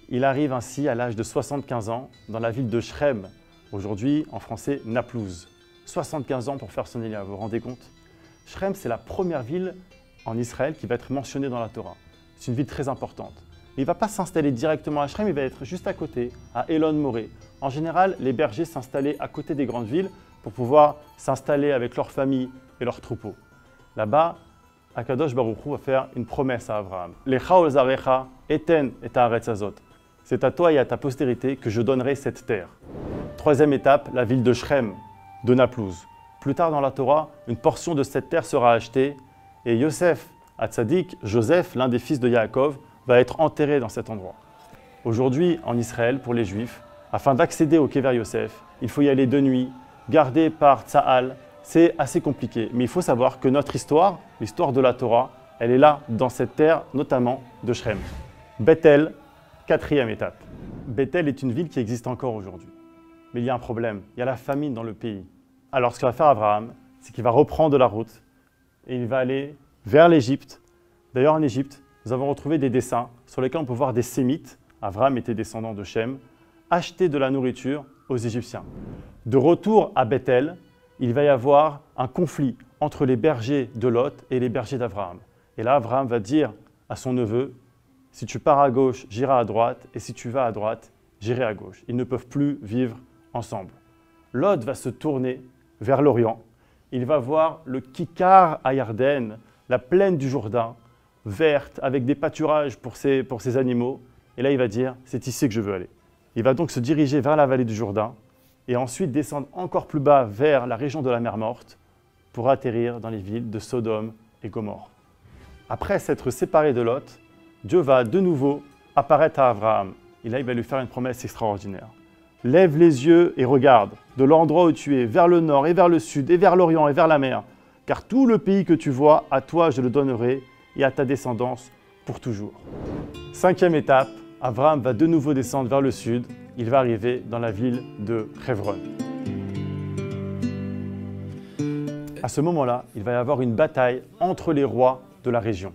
Il arrive ainsi à l'âge de 75 ans dans la ville de Shrem, aujourd'hui en français Naplouse. 75 ans pour faire son Elia, vous vous rendez compte? Shrem, c'est la première ville en Israël qui va être mentionnée dans la Torah. C'est une ville très importante. Il ne va pas s'installer directement à Shrem, il va être juste à côté, à Elon Moré. En général, les bergers s'installaient à côté des grandes villes pour pouvoir s'installer avec leur famille et leurs troupeaux. Là-bas, Akadosh Baruch Hu va faire une promesse à Abraham. Lecha ol zarecha eten et haaretz hazot. C'est à toi et à ta postérité que je donnerai cette terre. Troisième étape, la ville de Shrem, de Naplouse. Plus tard dans la Torah, une portion de cette terre sera achetée et Yosef Hatzadik, Joseph, l'un des fils de Yaakov, va être enterré dans cet endroit. Aujourd'hui, en Israël, pour les Juifs, afin d'accéder au Kever Yosef, il faut y aller de nuit, gardé par Tsahal. C'est assez compliqué, mais il faut savoir que notre histoire, l'histoire de la Torah, elle est là, dans cette terre, notamment de Shrem. Bethel, quatrième étape. Bethel est une ville qui existe encore aujourd'hui. Mais il y a un problème, il y a la famine dans le pays. Alors ce que va faire Abraham, c'est qu'il va reprendre la route et il va aller vers l'Égypte. D'ailleurs en Égypte, nous avons retrouvé des dessins sur lesquels on peut voir des Sémites, Abraham était descendant de Shem, acheter de la nourriture aux Égyptiens. De retour à Bethel, il va y avoir un conflit entre les bergers de Lot et les bergers d'Abraham. Et là, Abraham va dire à son neveu, « Si tu pars à gauche, j'irai à droite, et si tu vas à droite, j'irai à gauche. » Ils ne peuvent plus vivre ensemble. Lot va se tourner vers l'Orient il va voir le Kikar à Yarden, la plaine du Jourdain, verte, avec des pâturages pour ses animaux. Et là, il va dire, c'est ici que je veux aller. Il va donc se diriger vers la vallée du Jourdain et ensuite descendre encore plus bas vers la région de la mer Morte pour atterrir dans les villes de Sodome et Gomorrhe. Après s'être séparé de Lot, Dieu va de nouveau apparaître à Abraham. Et là, il va lui faire une promesse extraordinaire. Lève les yeux et regarde de l'endroit où tu es, vers le nord et vers le sud et vers l'orient et vers la mer. Car tout le pays que tu vois, à toi je le donnerai et à ta descendance pour toujours. 5e étape, Abraham va de nouveau descendre vers le sud. Il va arriver dans la ville de Hebron. À ce moment-là, il va y avoir une bataille entre les rois de la région.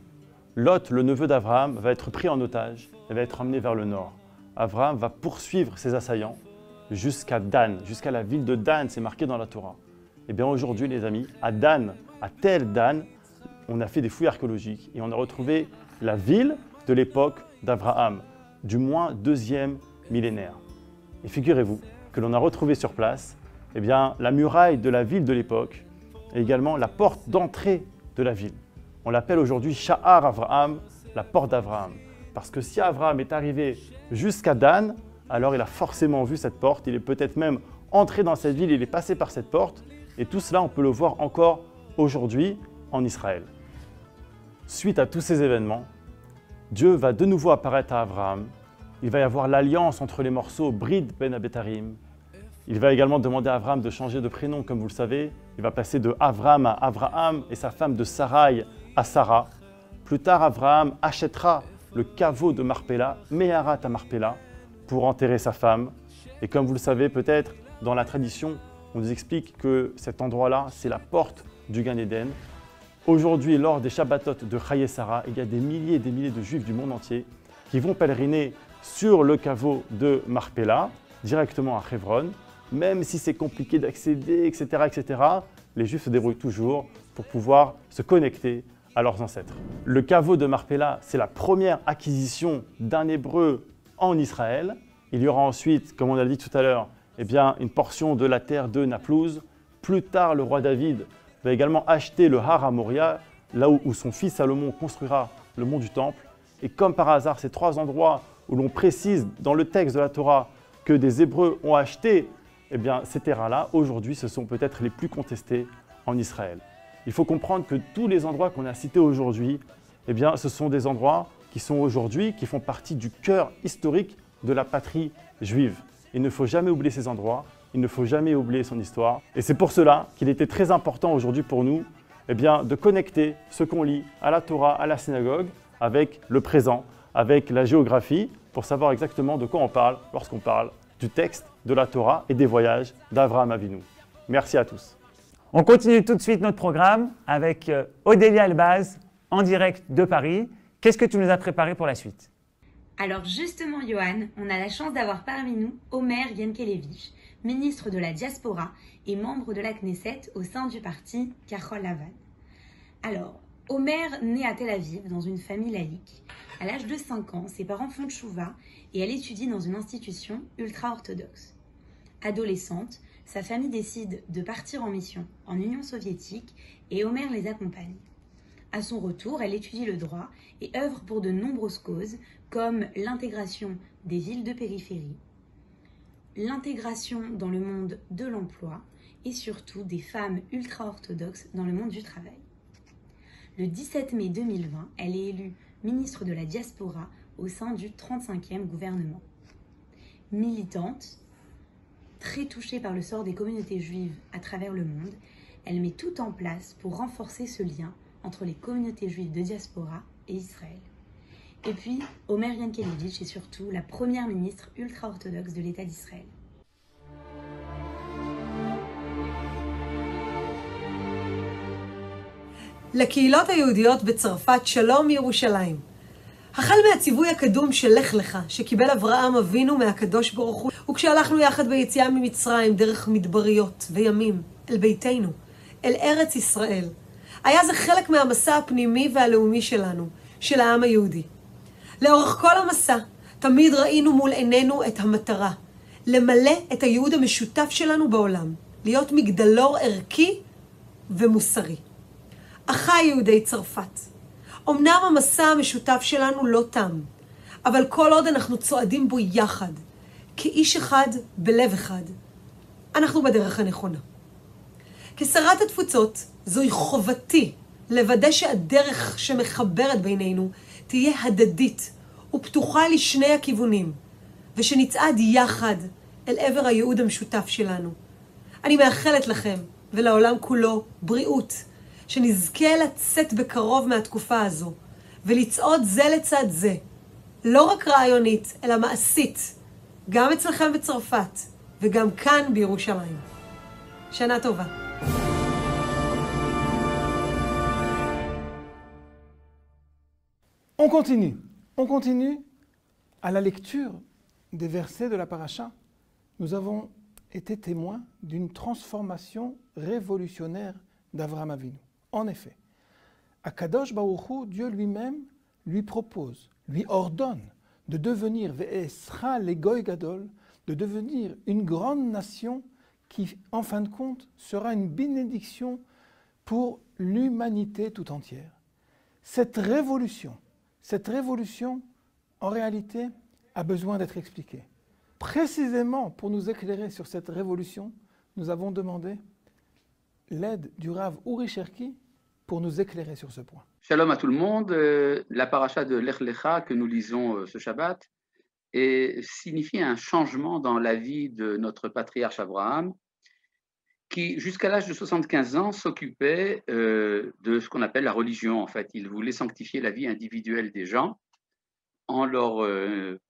Lot, le neveu d'Abraham, va être pris en otage et va être emmené vers le nord. Abraham va poursuivre ses assaillants jusqu'à Dan, jusqu'à la ville de Dan, c'est marqué dans la Torah. Et bien aujourd'hui, les amis, à Dan, à Tel Dan, on a fait des fouilles archéologiques et on a retrouvé la ville de l'époque d'Abraham, du moins 2e millénaire. Et figurez-vous que l'on a retrouvé sur place eh bien, la muraille de la ville de l'époque et également la porte d'entrée de la ville. On l'appelle aujourd'hui Sha'ar Avraham, la porte d'Abraham. Parce que si Abraham est arrivé jusqu'à Dan, alors il a forcément vu cette porte, il est peut-être même entré dans cette ville, il est passé par cette porte, et tout cela on peut le voir encore aujourd'hui en Israël. Suite à tous ces événements, Dieu va de nouveau apparaître à Abraham, il va y avoir l'alliance entre les morceaux Brid ben Abetarim, il va également demander à Abraham de changer de prénom, comme vous le savez, il va passer de Avram à Abraham et sa femme de Sarai à Sarah. Plus tard, Abraham achètera le caveau de Marpella, Meharat à Marpella, pour enterrer sa femme. Et comme vous le savez peut-être, dans la tradition, on nous explique que cet endroit-là, c'est la porte du Gan Eden. Aujourd'hui, lors des Shabbatot de Chaye Sarah, il y a des milliers et des milliers de Juifs du monde entier qui vont pèleriner sur le caveau de Marpella, directement à Hebron. Même si c'est compliqué d'accéder, etc., les Juifs se débrouillent toujours pour pouvoir se connecter à leurs ancêtres. Le caveau de Marpella, c'est la première acquisition d'un Hébreu en Israël. Il y aura ensuite, comme on a dit tout à l'heure, eh bien, une portion de la terre de Naplouse. Plus tard, le roi David va également acheter le Har HaMoria, là où son fils Salomon construira le mont du Temple. Et comme par hasard, ces 3 endroits où l'on précise dans le texte de la Torah que des Hébreux ont acheté eh bien, ces terrains-là, aujourd'hui, ce sont peut-être les plus contestés en Israël. Il faut comprendre que tous les endroits qu'on a cités aujourd'hui, eh bien, ce sont des endroits qui sont aujourd'hui, qui font partie du cœur historique de la patrie juive. Il ne faut jamais oublier ces endroits, il ne faut jamais oublier son histoire. Et c'est pour cela qu'il était très important aujourd'hui pour nous eh bien, de connecter ce qu'on lit à la Torah, à la synagogue, avec le présent, avec la géographie, pour savoir exactement de quoi on parle lorsqu'on parle du texte de la Torah et des voyages d'Avraham Avinu. Merci à tous. On continue tout de suite notre programme avec Odélia Elbaz en direct de Paris. Qu'est-ce que tu nous as préparé pour la suite? Alors justement, Johan, on a la chance d'avoir parmi nous Omer Yankelevich, ministre de la Diaspora et membre de la Knesset au sein du parti Kahol Lavan. Alors, Omer naît à Tel Aviv dans une famille laïque. À l'âge de 5 ans, ses parents font tchouva et elle étudie dans une institution ultra-orthodoxe. Adolescente, sa famille décide de partir en mission en Union soviétique et Omer les accompagne. À son retour, elle étudie le droit et œuvre pour de nombreuses causes comme l'intégration des villes de périphérie, l'intégration dans le monde de l'emploi et surtout des femmes ultra-orthodoxes dans le monde du travail. Le 17 mai 2020, elle est élue ministre de la Diaspora au sein du 35e gouvernement. Militante, très touchée par le sort des communautés juives à travers le monde, elle met tout en place pour renforcer ce lien entre les communautés juives de diaspora et Israël. Et puis, Omer Yankelevich est surtout la première ministre ultra-orthodoxe de l'État d'Israël. לקהילות היהודיות בצרפת שלום מירושלים. החל מהציווי הקדום של לך לך, שקיבל אברהם אבינו מהקדוש ברוך הוא, וכשהלכנו יחד ביציאה ממצרים דרך מדבריות וימים אל ביתנו, אל ארץ ישראל, היה זה חלק מהמסע הפנימי והלאומי שלנו, של העם היהודי. לאורך כל המסע, תמיד ראינו מול עינינו את המטרה, למלא את הייעוד המשותף שלנו בעולם, להיות מגדלור ערכי ומוסרי. אחיי יהודי צרפת, אמנם המסע המשותף שלנו לא תם, אבל כל עוד אנחנו צועדים בו יחד, כאיש אחד בלב אחד, אנחנו בדרך הנכונה. כשרת התפוצות, זוהי חובתי לוודא שהדרך שמחברת בינינו תהיה הדדית ופתוחה לשני הכיוונים, ושנצעד יחד אל עבר הייעוד המשותף שלנו. אני מאחלת לכם ולעולם כולו בריאות, שנזכה לצאת בקרוב מהתקופה הזו, ולצעוד זה לצד זה, לא רק רעיונית, אלא מעשית, גם אצלכם בצרפת, וגם כאן בירושלים. שנה טובה. On continue à la lecture des versets de la paracha. Nous avons été témoins d'une transformation révolutionnaire d'Avraham Avinu. En effet, Akadosh Baruch Hu, Dieu lui-même, lui propose, lui ordonne de devenir Ve'esra legoy gadol, de devenir une grande nation qui, en fin de compte, sera une bénédiction pour l'humanité tout entière. Cette révolution, en réalité, a besoin d'être expliquée. Précisément pour nous éclairer sur cette révolution, nous avons demandé l'aide du Rav Uri Cherki pour nous éclairer sur ce point. Shalom à tout le monde. La paracha de Lech Lecha que nous lisons ce Shabbat signifie un changement dans la vie de notre patriarche Abraham, qui jusqu'à l'âge de 75 ans s'occupait de ce qu'on appelle la religion. En fait, il voulait sanctifier la vie individuelle des gens en leur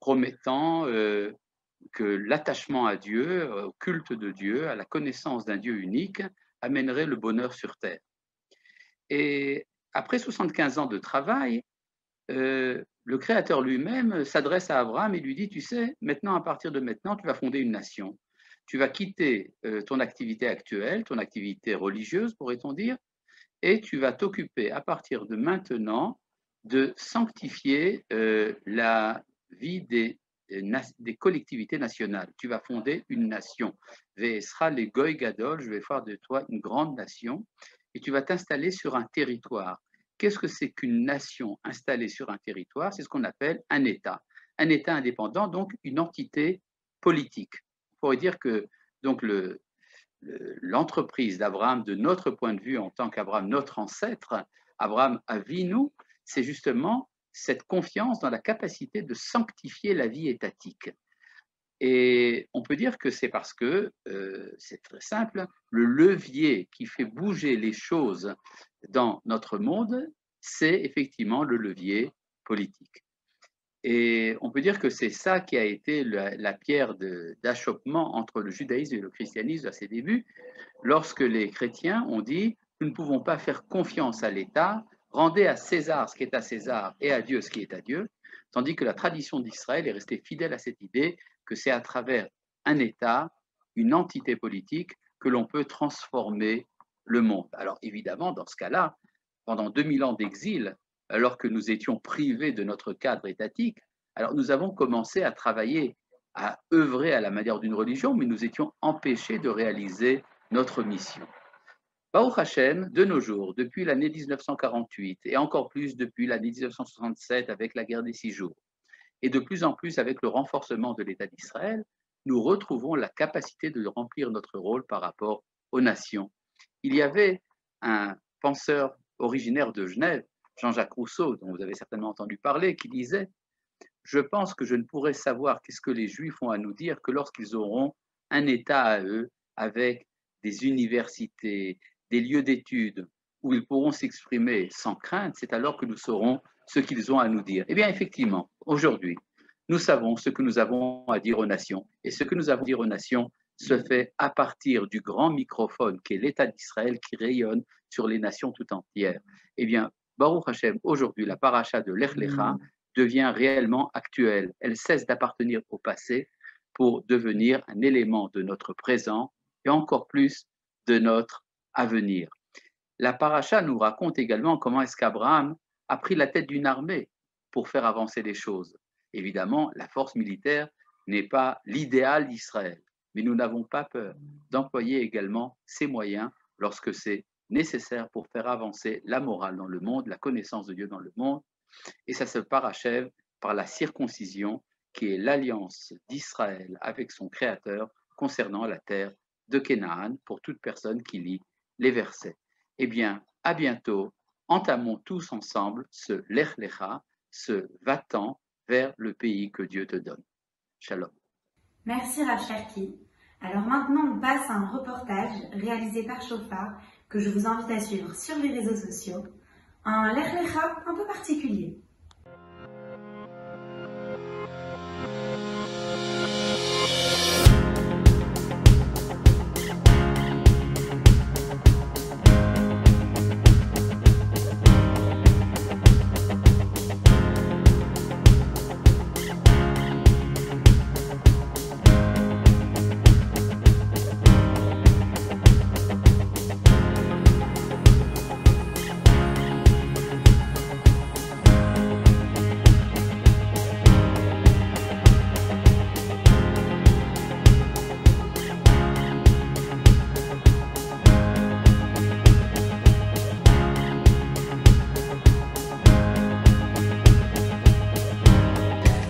promettant que l'attachement à Dieu, au culte de Dieu, à la connaissance d'un Dieu unique, amènerait le bonheur sur terre. Et après 75 ans de travail, le Créateur lui-même s'adresse à Abraham et lui dit, tu sais, maintenant, à partir de maintenant, tu vas fonder une nation. Tu vas quitter ton activité actuelle, ton activité religieuse, pourrait-on dire, et tu vas t'occuper à partir de maintenant de sanctifier la vie des collectivités nationales. Tu vas fonder une nation. Ve'esra legoy gadol, je vais faire de toi une grande nation, et tu vas t'installer sur un territoire. Qu'est-ce que c'est qu'une nation installée sur un territoire? C'est ce qu'on appelle un État. Un État indépendant, donc une entité politique. On pourrait dire que donc l'entreprise d'Abraham, de notre point de vue en tant qu'Abraham, notre ancêtre, Abraham Avinu, c'est justement cette confiance dans la capacité de sanctifier la vie étatique. Et on peut dire que c'est parce que, c'est très simple, le levier qui fait bouger les choses dans notre monde, c'est effectivement le levier politique. Et on peut dire que c'est ça qui a été la pierre d'achoppement entre le judaïsme et le christianisme à ses débuts, lorsque les chrétiens ont dit « nous ne pouvons pas faire confiance à l'État, rendez à César ce qui est à César et à Dieu ce qui est à Dieu », tandis que la tradition d'Israël est restée fidèle à cette idée que c'est à travers un État, une entité politique, que l'on peut transformer le monde. Alors évidemment, dans ce cas-là, pendant 2000 ans d'exil, alors que nous étions privés de notre cadre étatique, alors nous avons commencé à travailler, à œuvrer à la manière d'une religion, mais nous étions empêchés de réaliser notre mission. Baruch Hashem, de nos jours, depuis l'année 1948, et encore plus depuis l'année 1967 avec la guerre des 6 jours, et de plus en plus avec le renforcement de l'État d'Israël, nous retrouvons la capacité de remplir notre rôle par rapport aux nations. Il y avait un penseur originaire de Genève, Jean-Jacques Rousseau, dont vous avez certainement entendu parler, qui disait « Je pense que je ne pourrai savoir qu'est-ce que les Juifs ont à nous dire que lorsqu'ils auront un État à eux, avec des universités, des lieux d'études, où ils pourront s'exprimer sans crainte, c'est alors que nous saurons ce qu'ils ont à nous dire. » Eh bien, effectivement, aujourd'hui, nous savons ce que nous avons à dire aux nations. Et ce que nous avons à dire aux nations se fait à partir du grand microphone qui est l'État d'Israël qui rayonne sur les nations tout entières. Eh bien, Baruch Hashem, aujourd'hui, la paracha de Lech Lecha devient réellement actuelle. Elle cesse d'appartenir au passé pour devenir un élément de notre présent et encore plus de notre avenir. La paracha nous raconte également comment est-ce qu'Abraham a pris la tête d'une armée pour faire avancer les choses. Évidemment, la force militaire n'est pas l'idéal d'Israël, mais nous n'avons pas peur d'employer également ces moyens lorsque c'est nécessaires pour faire avancer la morale dans le monde, la connaissance de Dieu dans le monde. Et ça se parachève par la circoncision, qui est l'alliance d'Israël avec son Créateur concernant la terre de Canaan, pour toute personne qui lit les versets. Eh bien, à bientôt. Entamons tous ensemble ce Lech Lecha, ce va-t'en vers le pays que Dieu te donne. Shalom. Merci Rav Cherki. Alors maintenant, on passe à un reportage réalisé par Shofar que je vous invite à suivre sur les réseaux sociaux. Un Lech Lecha un peu particulier.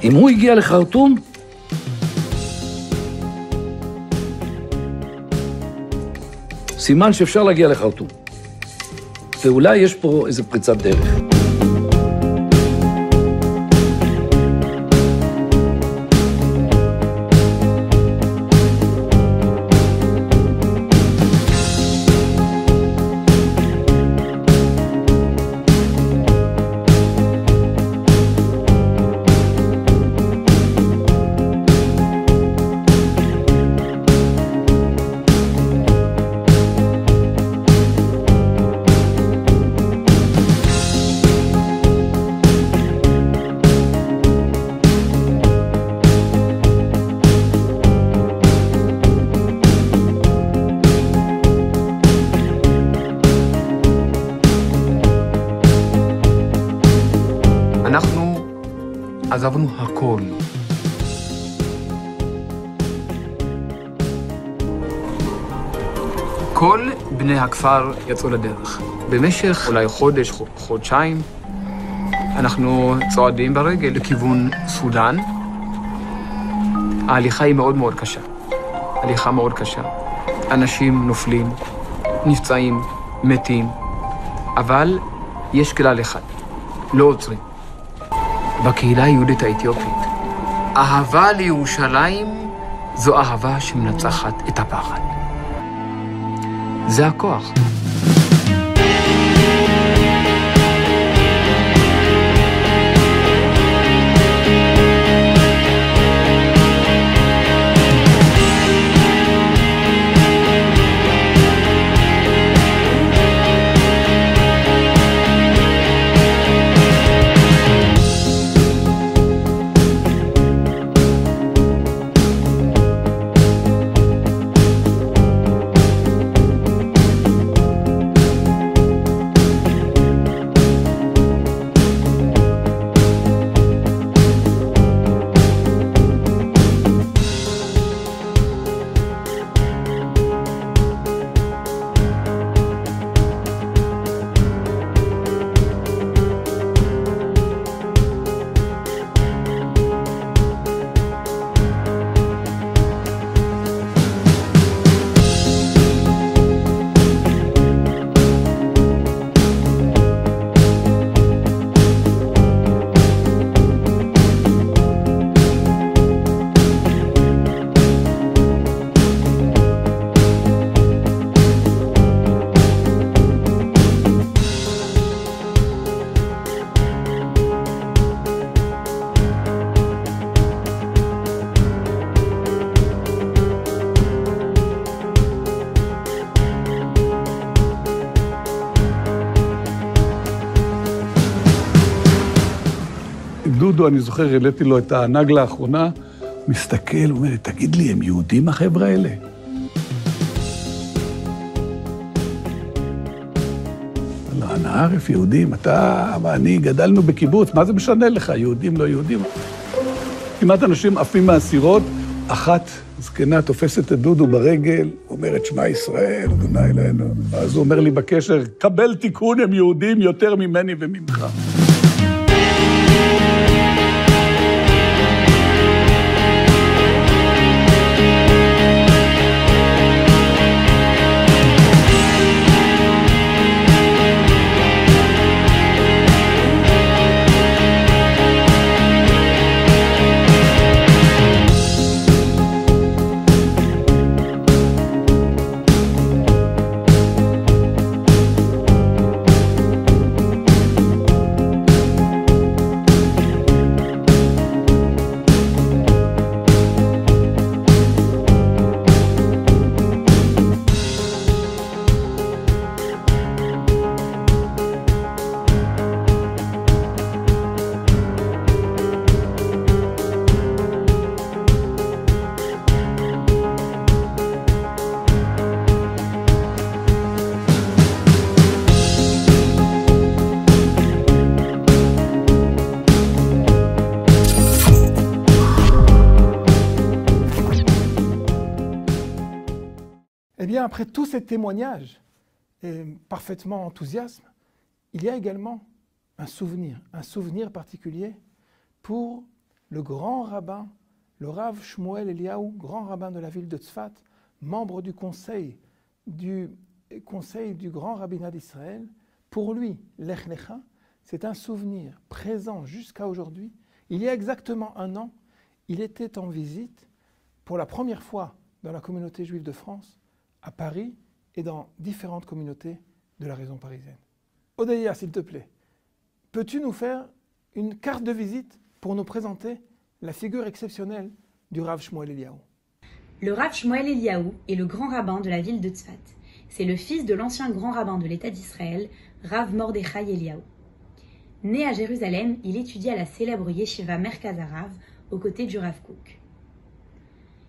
אם הוא הגיע לחרטום, סימן שאפשר להגיע לחרטום. ואולי יש פה איזו פריצת דרך. אנחנו עזבנו הכל. כל בני הכפר יצאו לדרך. במשך אולי חודש, חודשיים, אנחנו צועדים ברגל לכיוון סודאן. ההליכה היא מאוד מאוד קשה. הליכה מאוד קשה. אנשים נופלים, נפצעים, מתים. אבל יש כלל אחד, לא עוצרים. בקהילה היהודית האתיופית, אהבה לירושלים זו אהבה שמנצחת את הפחד. זה הכוח. דודו, אני זוכר, העליתי לו את הענג לאחרונה, מסתכל, אומר לי, תגיד לי, הם יהודים החבר'ה האלה? לא, אנא ערף, יהודים, אתה ואני גדלנו בקיבוץ, מה זה משנה לך, יהודים, לא יהודים? כמעט אנשים עפים מהסירות, אחת זקנה תופסת את דודו ברגל, אומרת שמע ישראל, אדוני אלוהינו. אז הוא אומר לי בקשר, קבל תיקון, הם יהודים יותר ממני וממך. Eh bien, après tous ces témoignages, parfaitement enthousiasme, il y a également un souvenir particulier pour le grand rabbin, le Rav Shmuel Eliyahu, grand rabbin de la ville de Tzfat, membre du conseil du grand rabbinat d'Israël. Pour lui, Lech Lecha, c'est un souvenir présent jusqu'à aujourd'hui. Il y a exactement un an, il était en visite pour la première fois dans la communauté juive de France, à Paris et dans différentes communautés de la région parisienne. Odeya, s'il te plaît, peux-tu nous faire une carte de visite pour nous présenter la figure exceptionnelle du Rav Shmuel Eliyahu? Le Rav Shmuel Eliyahu est le grand rabbin de la ville de Tzfat. C'est le fils de l'ancien grand rabbin de l'État d'Israël, Rav Mordechai Eliyahu. Né à Jérusalem, il étudie à la célèbre yeshiva Merkaz Harav aux côtés du Rav Kook.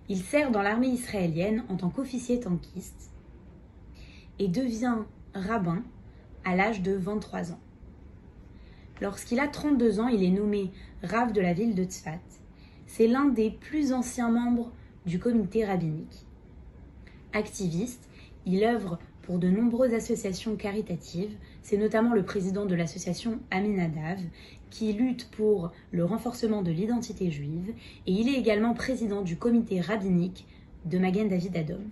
Il sert dans l'armée israélienne en tant qu'officier tankiste et devient rabbin à l'âge de 23 ans. Lorsqu'il a 32 ans, il est nommé Rav de la ville de Tzfat. C'est l'un des plus anciens membres du comité rabbinique. Activiste, il œuvre pour de nombreuses associations caritatives. C'est notamment le président de l'association Aminadav, qui lutte pour le renforcement de l'identité juive, et il est également président du comité rabbinique de Magen David Adom.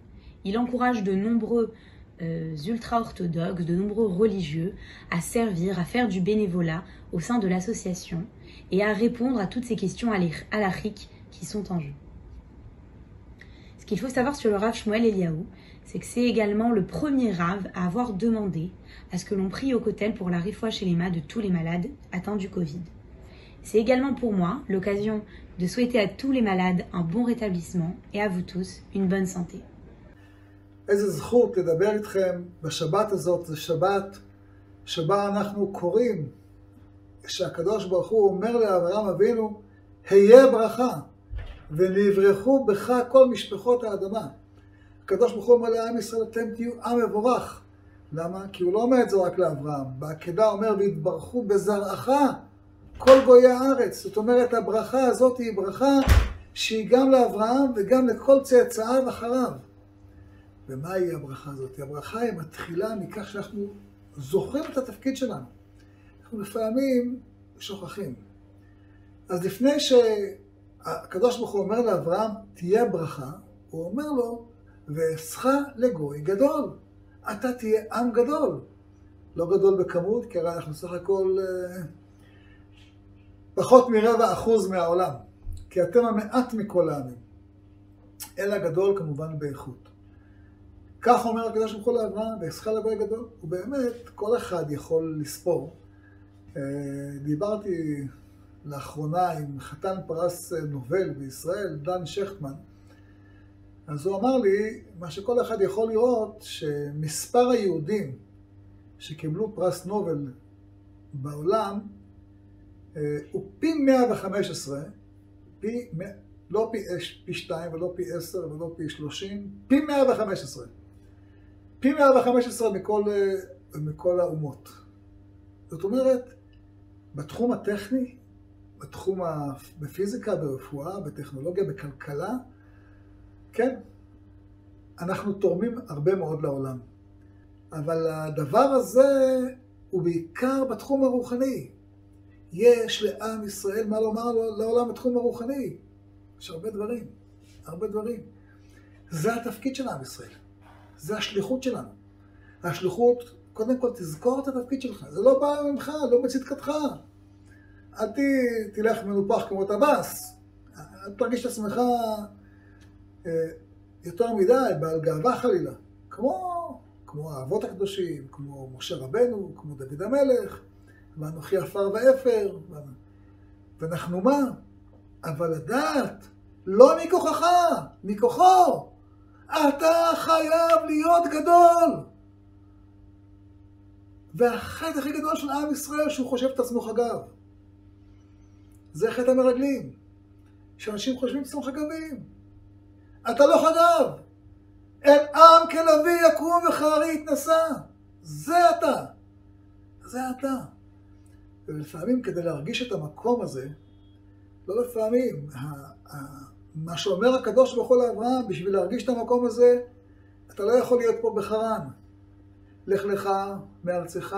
Il encourage de nombreux ultra-orthodoxes, de nombreux religieux à servir, à faire du bénévolat au sein de l'association et à répondre à toutes ces questions halachiques qui sont en jeu. Ce qu'il faut savoir sur le Rav Shmuel Eliyahu, c'est que c'est également le premier Rav à avoir demandé à ce que l'on prie au kotel pour la refoua shelema de tous les malades atteints du Covid. C'est également pour moi l'occasion de souhaiter à tous les malades un bon rétablissement et à vous tous une bonne santé. איזה זכות לדבר איתכם בשבת הזאת, זו שבת שבה אנחנו קוראים שהקדוש ברוך הוא אומר לאברהם אבינו, היה ברכה ונברכו בך כל משפחות האדמה. הקדוש ברוך הוא אומר לעם ישראל, אתם תהיו עם מבורך. למה? כי הוא לא אומר את זה רק לאברהם. בעקדה אומר, והתברכו בזרעך כל גויי הארץ. זאת אומרת, הברכה הזאת היא ברכה שהיא גם לאברהם וגם לכל צאצאיו אחריו. ומהי הברכה הזאת? הברכה היא מתחילה מכך שאנחנו זוכרים את התפקיד שלנו. אנחנו לפעמים שוכחים. אז לפני שהקדוש ברוך הוא אומר לאברהם, תהיה ברכה, הוא אומר לו, ואעשך לגוי גדול. אתה תהיה עם גדול. לא גדול בכמות, כי הרי אנחנו סך הכל פחות מ0.25% מהעולם. כי אתם המעט מכל העמים. אלא גדול כמובן באיכות. כך אומר הקדוש ברוך הוא לאברהם, ואעשך לגוי גדול. ובאמת, כל אחד יכול לספור. דיברתי לאחרונה עם חתן פרס נובל בישראל, דן שכטמן. אז הוא אמר לי, מה שכל אחד יכול לראות, שמספר היהודים שקיבלו פרס נובל בעולם, הוא פי 115, לא פי 2 ולא פי 10 ולא פי 30, פי 115. פי 115 מכל האומות. זאת אומרת, בתחום הטכני, בפיזיקה, ברפואה, בטכנולוגיה, בכלכלה, כן, אנחנו תורמים הרבה מאוד לעולם. אבל הדבר הזה הוא בעיקר בתחום הרוחני. יש לעם ישראל מה לומר לעולם בתחום הרוחני. יש הרבה דברים, הרבה דברים. זה התפקיד של עם ישראל. זה השליחות שלנו. השליחות, קודם כל תזכור את התפקיד שלך. זה לא בא ממך, לא בצדקתך. אל תלך מנופח כמו טבס. אל תרגיש את עצמך יותר מדי, בעל גאווה חלילה. כמו האבות הקדושים, כמו משה רבנו, כמו דוד המלך, ואנוכי עפר ואפר, ואנחנו מה? אבל לדעת, לא מכוחך, מכוחו. אתה חייב להיות גדול. והחטא הכי גדול של עם ישראל שהוא חושב את עצמו חגב. זה חטא המרגלים. שאנשים חושבים את עצמו חגבים. אתה לא חגב. אין עם כלביא יקום וכארי יתנשא. זה אתה. זה אתה. ולפעמים כדי להרגיש את המקום הזה, לא לפעמים, מה שאומר הקדוש ברוך הוא לאברהם, בשביל להרגיש את המקום הזה, אתה לא יכול להיות פה בחרן. לך לך מארצך,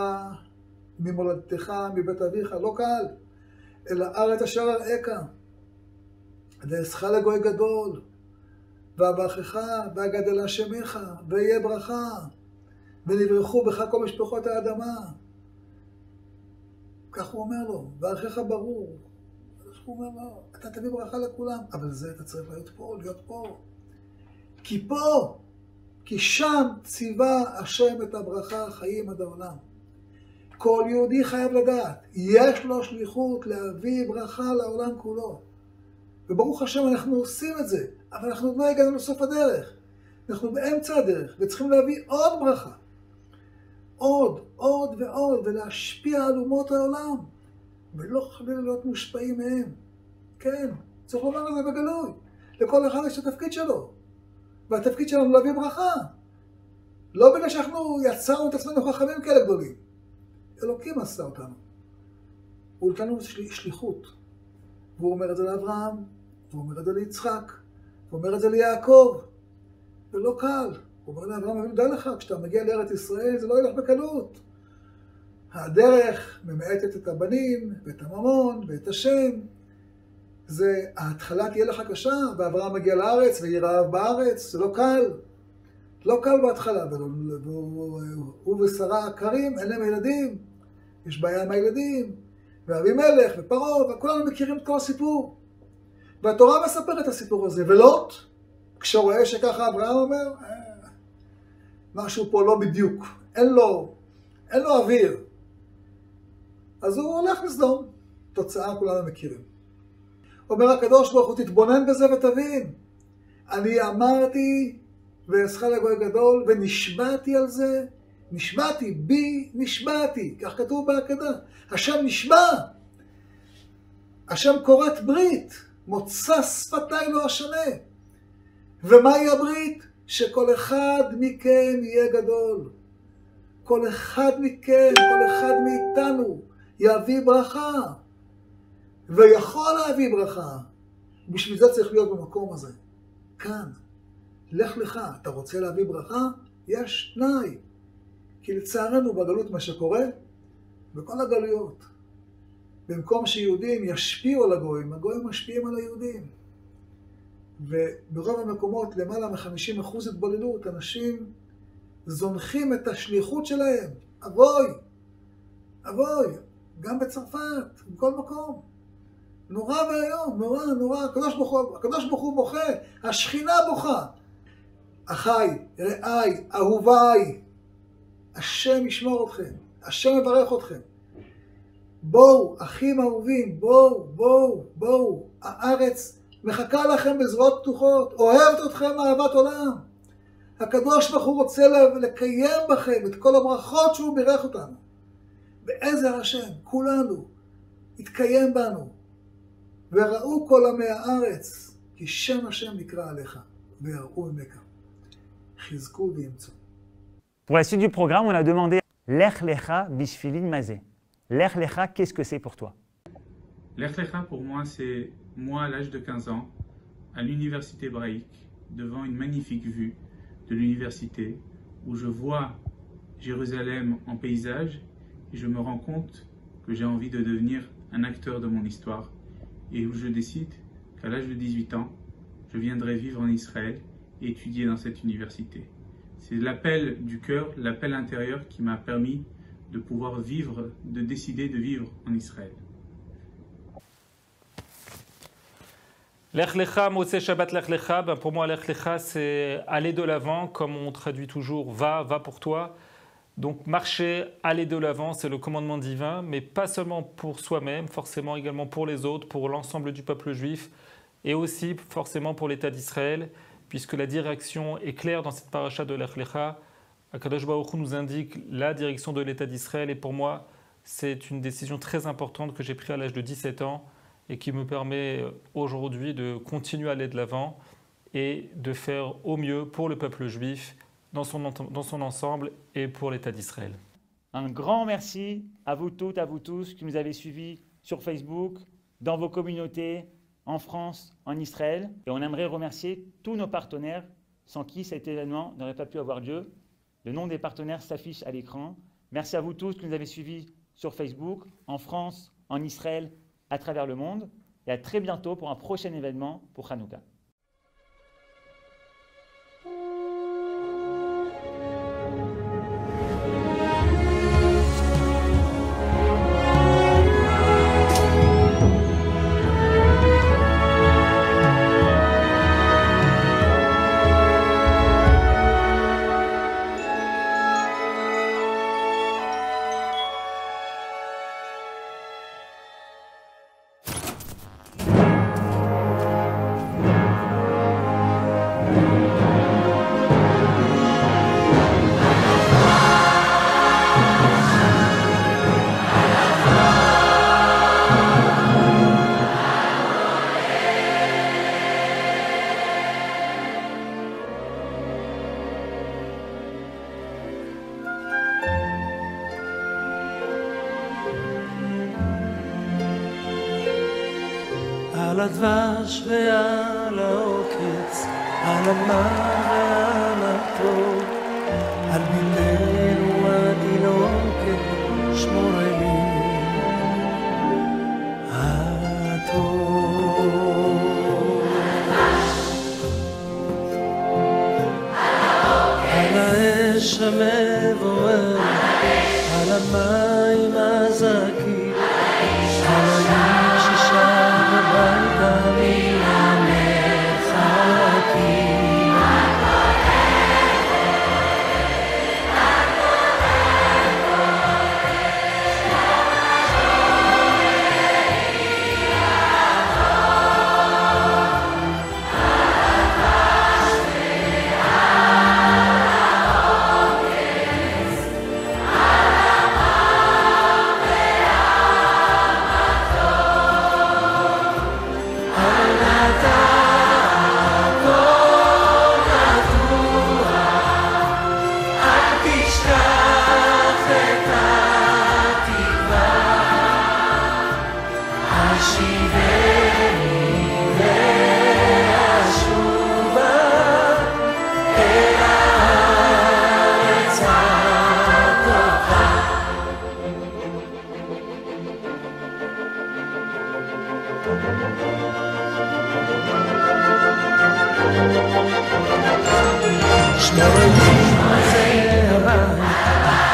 ממולדתך, מבית אביך, לא קל, אלא ארץ אשר אראך, ואעשך לגוי גדול, ואברכך, ואגדלה שמך, ויהיה ברכה, ונברכו בך כל משפחות האדמה. כך הוא אומר לו, וערכך ברור. הוא אומר לו, אתה תביא ברכה לכולם, אבל זה אתה צריך להיות פה. כי פה, כי שם ציווה השם את הברכה חיים עד העולם. כל יהודי חייב לדעת, יש לו שליחות להביא ברכה לעולם כולו. וברוך השם אנחנו עושים את זה, אבל אנחנו עוד לא הגענו לסוף הדרך. אנחנו באמצע הדרך, וצריכים להביא עוד ברכה. עוד ועוד, ולהשפיע על אומות העולם. ולא חלילה להיות מושפעים מהם. כן, צריך לומר את זה בגלוי. לכל אחד יש את התפקיד שלו. והתפקיד שלנו להביא ברכה. לא בגלל שאנחנו יצרנו את עצמנו חכמים כאלה גדולים. אלוקים עשה אותנו. הוא נתן לנו שליחות. והוא אומר את זה לאברהם, והוא אומר את זה ליצחק, והוא אומר את זה ליעקב. ולא קל. הוא אומר לאברהם, דע לך, כשאתה מגיע לארץ ישראל זה לא ילך בקלות. הדרך ממעטת את הבנים, ואת הממון, ואת השם. זה, ההתחלה תהיה לך קשה, ואברהם מגיע לארץ, ויהיה רעב בארץ, זה לא קל. לא קל בהתחלה, והוא ושרה עקרים, אין להם ילדים. יש בעיה עם הילדים, ואבימלך, ופרעה, וכולנו מכירים את כל הסיפור. והתורה מספרת את הסיפור הזה, ולוט, כשהוא רואה שככה אברהם אומר, משהו פה לא בדיוק, אין לו אוויר. אז הוא הולך לסדום. תוצאה כולנו מכירים. אומר הקדוש ברוך הוא, תתבונן בזה ותבין. אני אמרתי, ואעשך לגוי גדול, ונשבעתי על זה. נשבעתי, בי נשבעתי. כך כתוב בהקדה. השם נשבע. השם כורת ברית. מוצא שפתיי לא אשנה. ומהי הברית? שכל אחד מכם יהיה גדול. כל אחד מכם, כל אחד מאיתנו, יביא ברכה. ויכול להביא ברכה. בשביל זה צריך להיות במקום הזה. כאן. לך לך. אתה רוצה להביא ברכה? יש תנאי. כי לצערנו בגלות מה שקורה, בכל הגלויות, במקום שיהודים ישפיעו על הגויים, הגויים משפיעים על היהודים. וברוב המקומות למעלה מ-50% התבוללות, אנשים זונחים את השליחות שלהם. אבוי, גם בצרפת, בכל מקום. נורא והיום, נורא, הקדוש ברוך הוא בוכה, השכינה בוכה. אחי, רעי, אהוביי, השם ישמור אתכם, השם יברך אתכם. בואו, אחים אהובים, בואו, הארץ מחכה לכם בזרועות פתוחות, אוהבת אתכם אהבת עולם. הקדוש ברוך הוא רוצה לקיים בכם את כל הברכות שהוא בירך אותנו. בעזר השם, כולנו, יתקיים בנו. וראו כל עמי הארץ, כי שם השם נקרא עליך, ויראו עמך. חזקו וימצאו. Pour la suite du programme, on a demandé Lech Lecha Bishvili Mazé. Lech Lecha, qu'est-ce que c'est pour toi? Lech Lecha, pour moi, c'est moi à l'âge de 15 ans, à l'université hébraïque, devant une magnifique vue de l'université où je vois Jérusalem en paysage et je me rends compte que j'ai envie de devenir un acteur de mon histoire et où je décide qu'à l'âge de 18 ans, je viendrai vivre en Israël et étudier dans cette université. C'est l'appel du cœur, l'appel intérieur qui m'a permis de pouvoir vivre, de décider de vivre en Israël. Lech Lecha, Motzei Shabbat Lech Lecha, pour moi Lech Lecha c'est aller de l'avant, comme on traduit toujours va pour toi. Donc marcher, aller de l'avant, c'est le commandement divin, mais pas seulement pour soi-même, forcément également pour les autres, pour l'ensemble du peuple juif, et aussi forcément pour l'État d'Israël, puisque la direction est claire dans cette paracha de Lech Lecha. Akadosh Baruch Hu nous indique la direction de l'État d'Israël, et pour moi, c'est une décision très importante que j'ai prise à l'âge de 17 ans, et qui me permet aujourd'hui de continuer à aller de l'avant et de faire au mieux pour le peuple juif dans son ensemble et pour l'État d'Israël. Un grand merci à vous toutes, à vous tous qui nous avez suivis sur Facebook, dans vos communautés, en France, en Israël. Et on aimerait remercier tous nos partenaires sans qui cet événement n'aurait pas pu avoir lieu. Le nom des partenaires s'affiche à l'écran. Merci à vous tous qui nous avez suivis sur Facebook, en France, en Israël, à travers le monde, et à très bientôt pour un prochain événement pour Hanouka. על הדבש ועל העוקץ, על המר ועל הטוב, על בלנו התינוקת, שמור לי הטוב. על האש המבוערת, על המים הזכים, על העיר ששם הביתה מן המרחקים.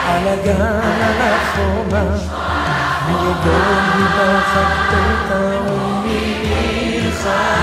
על הגן, על החומה, מיגון, מפחד פתע וממלחמה.